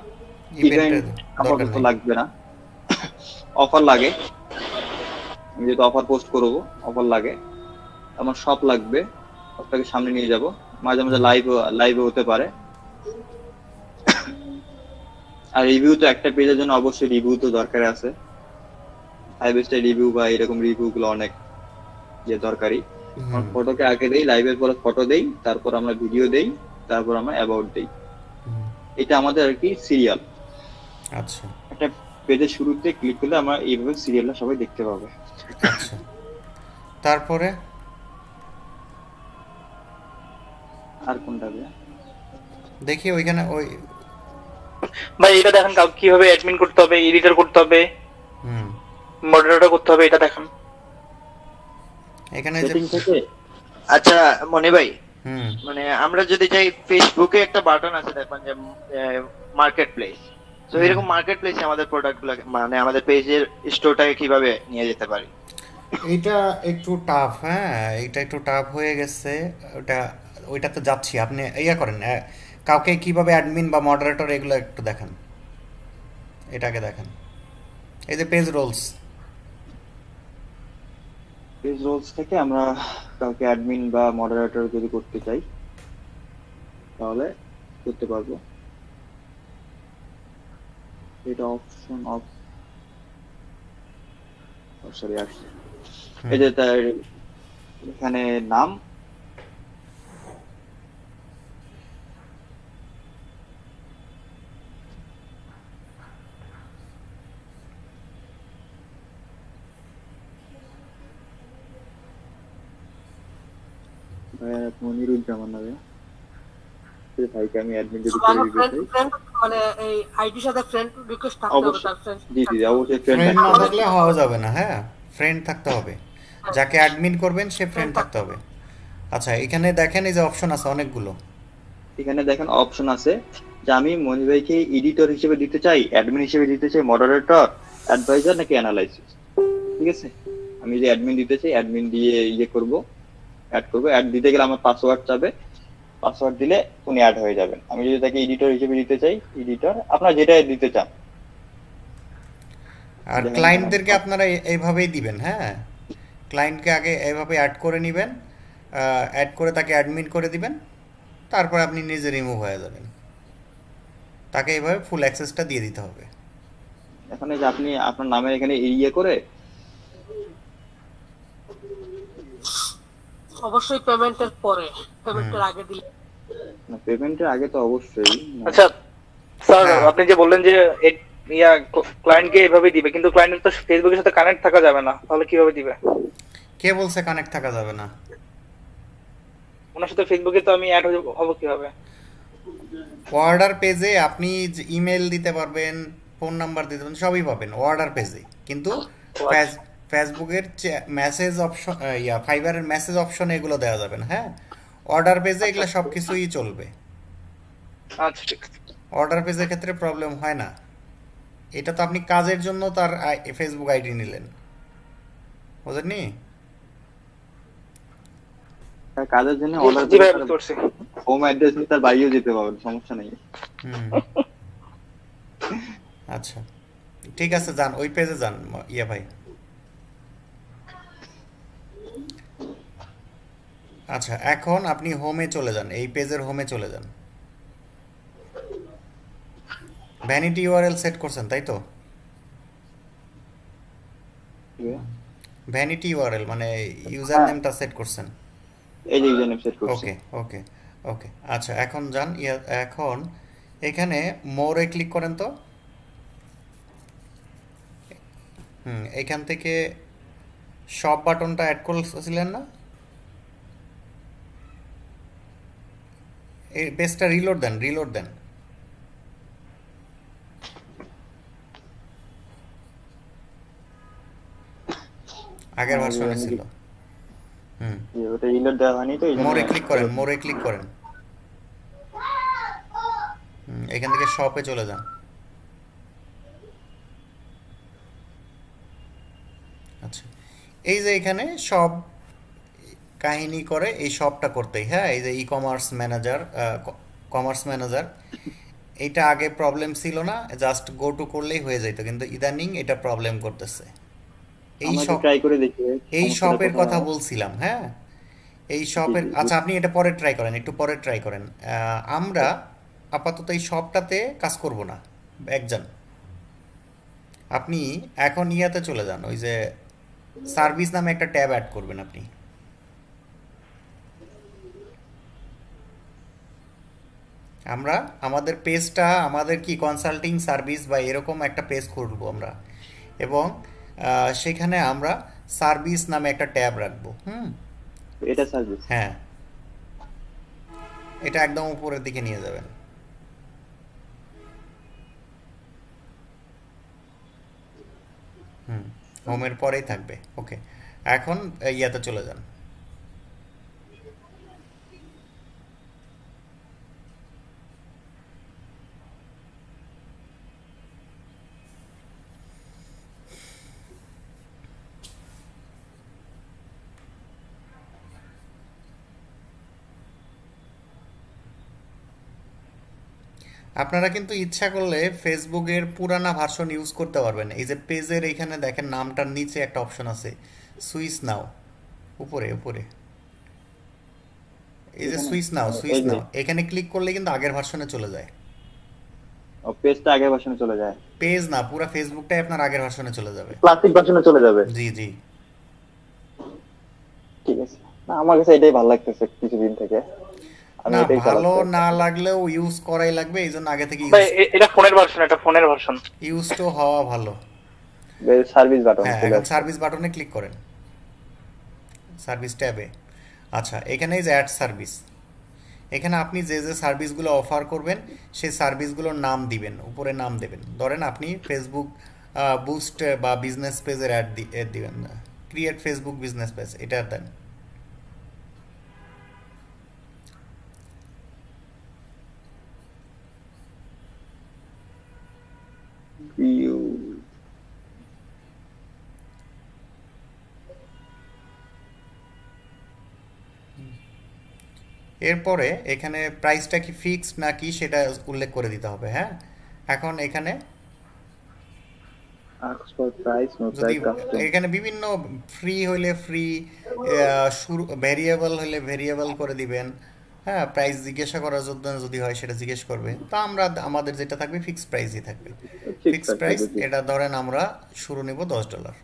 [SPEAKER 2] ইভেন্ট
[SPEAKER 1] দরকার
[SPEAKER 2] আপাতত
[SPEAKER 1] নেই।
[SPEAKER 2] লাগবে না। অফার লাগে, আমি যেহেতু অফার পোস্ট করবো, অফার লাগে। আমার শপ লাগবে, শপটাকে সামনে নিয়ে যাব। মাঝে মাঝে লাইভে হতে পারে। আর রিভিউ তো একটা পেজের জন্য অবশ্যই রিভিউ তো দরকার আছে। 5 স্টার রিভিউ বা এরকম রিভিউ গুলো অনেক দরকারি। ফটোকে আগে দেই, লাইভের পরে ফটো দেই, তারপর আমরা ভিডিও দেই, তারপর আমরা অ্যাবাউট দেই। এটা আমাদের আর কি সিরিয়াল।
[SPEAKER 1] আচ্ছা
[SPEAKER 2] একটা পেজের শুরুতে ক্লিক করলে আমরা এইভাবে সিরিয়ালটা সবাই দেখতে পাবে।
[SPEAKER 1] আচ্ছা, তারপরে
[SPEAKER 2] আর কোনটা ভাইয়া?
[SPEAKER 1] দেখি ওইখানে ওই
[SPEAKER 6] ভাই এটা দেখেন কিভাবে অ্যাডমিন করতে হবে, এডিটর করতে হবে, মডারেটর করতে হবে, এটা দেখেন
[SPEAKER 1] এখানে যে
[SPEAKER 2] সেটিং থেকে।
[SPEAKER 8] আচ্ছা মনি ভাই, মানে আমরা যদি চাই ফেসবুকে একটা বাটন আছে দেখবেন যে মার্কেট প্লেস, তো এরকম মার্কেট প্লেসে আমাদের প্রোডাক্টগুলো মানে আমাদের পেজের স্টোরটাকে কিভাবে নিয়ে যেতে পারি?
[SPEAKER 1] এইটা একটু টাফ, হ্যাঁ এটা একটু টাফ হয়ে গেছে। ওইটাতে যাচ্ছি, আপনি ইয়া করেন, কাউকে কিভাবে অ্যাডমিন বা মডারেটর এগুলো একটু দেখেন, এটাকে দেখেন। এই যে পেজ রোলস,
[SPEAKER 2] পেজ রোলস থেকে আমরা কাউকে অ্যাডমিন বা মডারেটর যদি করতে চাই তাহলে করতে পারবো। এটা অপশন অফ, সরি আসছে। এই যে তার এখানে নাম, মনিরুজ্জামান নামে ভাইকে আমি অ্যাডমিন যদি করে দিতে চাই,
[SPEAKER 7] মানে এই আইডির সাথে ফ্রেন্ড রিকোয়েস্ট থাকতে হবে, তার ফ্রেন্ড।
[SPEAKER 2] জি জি অবশ্যই
[SPEAKER 1] ফ্রেন্ড না থাকলে হওয়া যাবে না, হ্যাঁ ফ্রেন্ড থাকতে হবে, যাকে অ্যাডমিন করবেন সে ফ্রেন্ড থাকতে হবে। আচ্ছা এখানে দেখেন এই যে অপশন আছে অনেকগুলো,
[SPEAKER 2] এখানে দেখেন অপশন আছে যে আমি মনি ভাইকে এডিটর হিসেবে দিতে চাই, অ্যাডমিন হিসেবে দিতে চাই, মডারেটর, অ্যাডভাইজার নাকি অ্যানালাইসিস। ঠিক আছে, আমি যে অ্যাডমিন দিতে চাই অ্যাডমিন দিয়ে করব, অ্যাড করব। অ্যাড দিতে গেলে আমার পাসওয়ার্ড চাবে, পাসওয়ার্ড দিলে উনি অ্যাড হয়ে যাবেন। আমি যদি তাকে এডিটর হিসেবে দিতে চাই, এডিটর, আপনারা যেটা দিতে চান।
[SPEAKER 1] আর ক্লায়েন্টদেরকে আপনারা এইভাবেই দিবেন, হ্যাঁ ক্লায়েন্টকে আগে এইভাবে অ্যাড করে নেবেন, অ্যাড করে তাকে অ্যাডমিন করে দিবেন, তারপর আপনি নিজে রিমুভ হয়ে যাবেন। তাকে এইভাবে ফুল অ্যাক্সেসটা দিয়ে দিতে হবে।
[SPEAKER 2] এখন এই যে আপনি আপনার নামের এখানে করে
[SPEAKER 7] অবশ্যই পেমেন্টের পরে, পেমেন্টের আগে দিলে।
[SPEAKER 2] না, পেমেন্টের আগে তো অবশ্যই।
[SPEAKER 6] আচ্ছা স্যার, আপনি যে বললেন যে ক্লায়েন্টকে এইভাবে দিবে, কিন্তু ক্লায়েন্টের তো ফেসবুকের সাথে কানেক্ট থাকা যাবে না, তাহলে কিভাবে দিবে?
[SPEAKER 1] কে বলছে কানেক্ট থাকা যাবে না?
[SPEAKER 6] ওনার সাথে ফেসবুকে তো আমি অ্যাড হব কিভাবে?
[SPEAKER 1] অর্ডার পেজে আপনি ইমেল দিতে পারবেন, ফোন নাম্বার দিতে পারবেন, সবই পাবেন অর্ডার পেজে, কিন্তু ফেসবুকের মেসেজ অপশন, ফাইবারের মেসেজ অপশনে এগুলো দেওয়া যাবে না। হ্যাঁ অর্ডার পেজে এগুলো সব কিছুই চলবে।
[SPEAKER 6] আচ্ছা ঠিক আছে।
[SPEAKER 1] অর্ডার পেজের ক্ষেত্রে প্রবলেম হয় না। এটা তো আপনি কাজের জন্য তার ফেসবুক আইডি নিলেন, বুঝলেননি?
[SPEAKER 2] কাজের জন্য হোম অ্যাড্রেস নিয়ে তার বাড়িও যেতে পারবেন, সমস্যা নেই।
[SPEAKER 1] আচ্ছা ঠিক আছে, যান ওই পেজে যান ভাই। আচ্ছা এখন আপনি হোমে চলে যান, এই পেজের হোমে চলে যান। ভ্যানিটি ইউআরএল সেট করছেন তাই তো? ভ্যানিটি ইউআরএল মানে ইউজার নেমটা সেট করছেন?
[SPEAKER 2] এই যে ইউজার নেম সেট করছি।
[SPEAKER 1] ওকে ওকে ওকে আচ্ছা এখন যান, এখন এখানে মোরে ক্লিক করেন তো। এখান থেকে শপ বাটনটা অ্যাড করেছিলেন না? এই পেজটা রিলোড দেন, রিলোড দেন। আগের ভার্সনে ছিল।
[SPEAKER 2] ওটা রিলোড দেওয়া হয়নি তো,
[SPEAKER 1] মোরে ক্লিক করেন, মোরে ক্লিক করেন। এখান থেকে শপে চলে যান। এই যে এখানে সব কাহিনী করে এই সবটা করতেই, হ্যাঁ, এই যে ই কমার্স ম্যানেজার, এটা আগে প্রবলেম ছিল না, জাস্ট গো টু করলেই হয়ে যেত, কিন্তু ইদানিং এটা প্রবলেম করতেছে। এই
[SPEAKER 2] আমরা
[SPEAKER 1] সব
[SPEAKER 2] ট্রাই করে দেখি
[SPEAKER 1] এই
[SPEAKER 2] সমস্যাটা
[SPEAKER 1] শপের
[SPEAKER 2] কোথায়
[SPEAKER 1] কথা
[SPEAKER 2] হয়।
[SPEAKER 1] বলছিলাম, হ্যাঁ, এই
[SPEAKER 2] জি
[SPEAKER 1] শপের,
[SPEAKER 2] জি
[SPEAKER 1] আচ্ছা আপনি এটা পরে ট্রাই করেন, একটু পরে ট্রাই করেন। আমরা আপাতত এই শপটাতে কাজ করব না একজন। আপনি এখন ইয়াতে চলে যান, ওই যে সার্ভিস নামে একটা ট্যাব অ্যাড করবেন আপনি। আমরা আমাদের পেজটা, আমাদের কি কনসাল্টিং সার্ভিস বা এরকম একটা পেজ খুলব আমরা, এবং সেখানে আমরা সার্ভিস নামে একটা ট্যাব রাখবো।
[SPEAKER 2] এটা সার্ভিস।
[SPEAKER 1] হ্যাঁ, এটা একদম উপরের দিকে নিয়ে যাবেন। হোমের পরেই থাকবে। ওকে, এখন ইয়াতে চলে যান। আপনারা কিন্তু ইচ্ছা করলে ফেসবুকের পুরানা ভার্সন ইউজ করতে পারবেন। এই যে পেজের এইখানে দেখেন নামটার নিচে একটা অপশন আছে, সুইচ নাও, উপরে উপরে, এই যে সুইচ নাও, সুইচ নাও, এখানে ক্লিক করলে কিন্তু আগের ভার্সনে চলে যায়।
[SPEAKER 2] ও পেজটা আগের ভার্সনে চলে যায়।
[SPEAKER 1] পেজ না, পুরো ফেসবুকটাই আপনার আগের ভার্সনে চলে যাবে।
[SPEAKER 2] ক্লাসিক ভার্সনে চলে যাবে।
[SPEAKER 1] জি জি,
[SPEAKER 2] ঠিক আছে। না আমার কাছে এটাই ভালো লাগতেছে কিছুদিন থেকে। আমি
[SPEAKER 1] না
[SPEAKER 2] এটাই
[SPEAKER 1] ভালো
[SPEAKER 2] চালাচ্ছি।
[SPEAKER 1] না লাগলেও ইউজ করাই লাগবে, এই জন্য আগে থেকে
[SPEAKER 6] ভাই এটা ফোনের ভার্সন, এটা ফোনের ভার্সন।
[SPEAKER 1] ইউজ তো হওয়া ভালো।
[SPEAKER 2] সার্ভিস বাটন
[SPEAKER 1] হ্যাঁ,
[SPEAKER 2] চলে
[SPEAKER 1] এখন
[SPEAKER 2] আসছে।
[SPEAKER 1] সার্ভিস বাটনে ক্লিক করেন, সার্ভিস ট্যাবে। আচ্ছা, এখানে এই যে অ্যাড সার্ভিস, এখানে আপনি যে যে সার্ভিসগুলো অফার করবেন সেই সার্ভিসগুলোর নাম দিবেন, উপরে নাম দেবেন। ধরেন আপনি ফেসবুক বুস্ট বা বিজনেস পেজের অ্যাড দিবেন, ক্রিয়েট ফেসবুক বিজনেস পেজ, এটা দেন।
[SPEAKER 2] ভিউ
[SPEAKER 1] এরপরে এখানে প্রাইসটা কি ফিক্সড নাকি সেটা উল্লেখ করে দিতে হবে। হ্যাঁ, এখন এখানে
[SPEAKER 2] আস্ক ফর প্রাইস নো
[SPEAKER 1] যদি
[SPEAKER 2] প্রাইস কাস্টম।
[SPEAKER 1] এখানে বিভিন্ন ফ্রি হইলে ফ্রি, শুরু ভেরিয়েবল হলে ভেরিয়েবল করে দিবেন। হ্যাঁ, প্রাইস জিজ্ঞাসা করার জন্য যদি হয় সেটা জিজ্ঞেস করবে, তা আমরা আমাদের যেটা থাকবে ফিক্সড প্রাইসই থাকবে। ফিক্সড প্রাইস, এটা ধরেন আমরা শুরু নেব $10।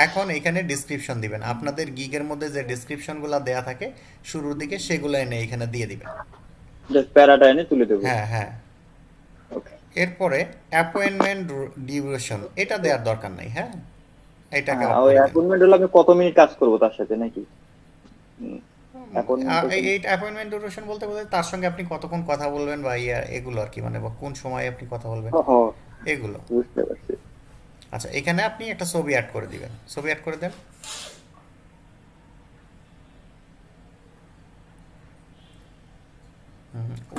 [SPEAKER 1] এখন এখানে ডিসক্রিপশন দিবেন, আপনাদের গিগের মধ্যে যে ডিসক্রিপশনগুলো দেয়া থাকে শুরুর দিকে সেগুলো এনে এখানে দিয়ে দিবেন।
[SPEAKER 2] জাস্ট প্যারাটা এনে তুলে দেব।
[SPEAKER 1] হ্যাঁ হ্যাঁ।
[SPEAKER 2] ওকে।
[SPEAKER 1] এরপরে অ্যাপয়েন্টমেন্ট ডিউরেশন, এটা দেওয়ার দরকার নাই। হ্যাঁ, এটাকে অফ
[SPEAKER 2] ওই
[SPEAKER 1] করে দেন।
[SPEAKER 2] অ্যাপয়েন্টমেন্ট হলো আমি কত মিনিট কাজ করব তার সাথে নাকি?
[SPEAKER 1] এই অ্যাপয়েন্টমেন্ট ডিউরেশন বলতে বলতে তার সঙ্গে আপনি কতক্ষণ কথা বলবেন বা এগুলো আর কি, মানে বা কোন সময় আপনি কথা বলবেন এগুলো।
[SPEAKER 2] বুঝতে পারছি।
[SPEAKER 1] আচ্ছা, এখানে আপনি একটা ছবি অ্যাড করে দিবেন, ছবি অ্যাড করে দেন।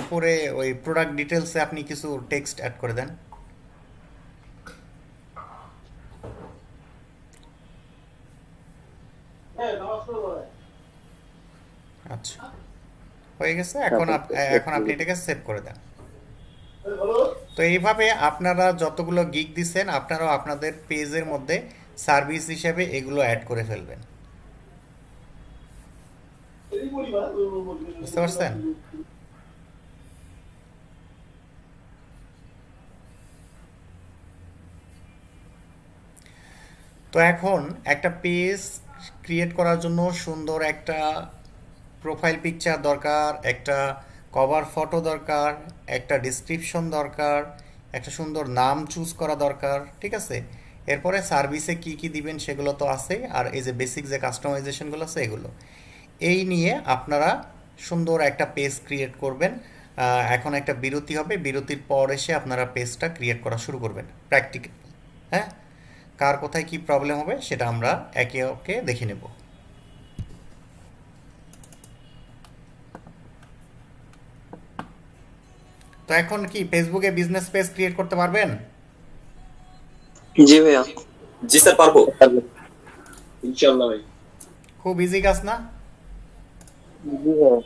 [SPEAKER 1] উপরে ওই প্রোডাক্ট ডিটেলসে আপনি কিছু টেক্সট অ্যাড করে দেন। আচ্ছা, হয়ে গেছে। এখন আপনি এটাকে সেভ করে দেন। তো এইভাবে আপনারা যতগুলো গিগ দিচ্ছেন আপনারাও আপনাদের পেজের মধ্যে সার্ভিস হিসেবে এগুলো অ্যাড করে ফেলবেন। বুঝতে পারছেন? তো এখন একটা পেজ ক্রিয়েট করার জন্য সুন্দর একটা প্রোফাইল পিকচার দরকার, একটা কভার ফটো দরকার, একটা ডিসক্রিপশন দরকার, একটা সুন্দর নাম চুজ করা দরকার, ঠিক আছে? এরপরে সার্ভিসে কি কি দিবেন সেগুলো তো আছেই, আর এই যে বেসিক যে কাস্টমাইজেশনগুলো আছে এগুলো, এই নিয়ে আপনারা সুন্দর একটা পেজ ক্রিয়েট করবেন। এখন একটা বিরতি হবে, বিরতির পর এসে আপনারা পেজটা ক্রিয়েট করা শুরু করবেন প্র্যাকটিক্যাল। হ্যাঁ, কার কোথায় কি প্রবলেম হবে সেটা আমরা একে একে দেখে নেব। তো এখন কি ফেসবুকে বিজনেস পেজ ক্রিয়েট করতে পারবেন?
[SPEAKER 9] জি ভাইয়া।
[SPEAKER 11] জি স্যার, পারবো
[SPEAKER 3] ইনশাআল্লাহ ভাই।
[SPEAKER 1] খুব ইজি কাজ না?
[SPEAKER 2] জি ভাইয়া।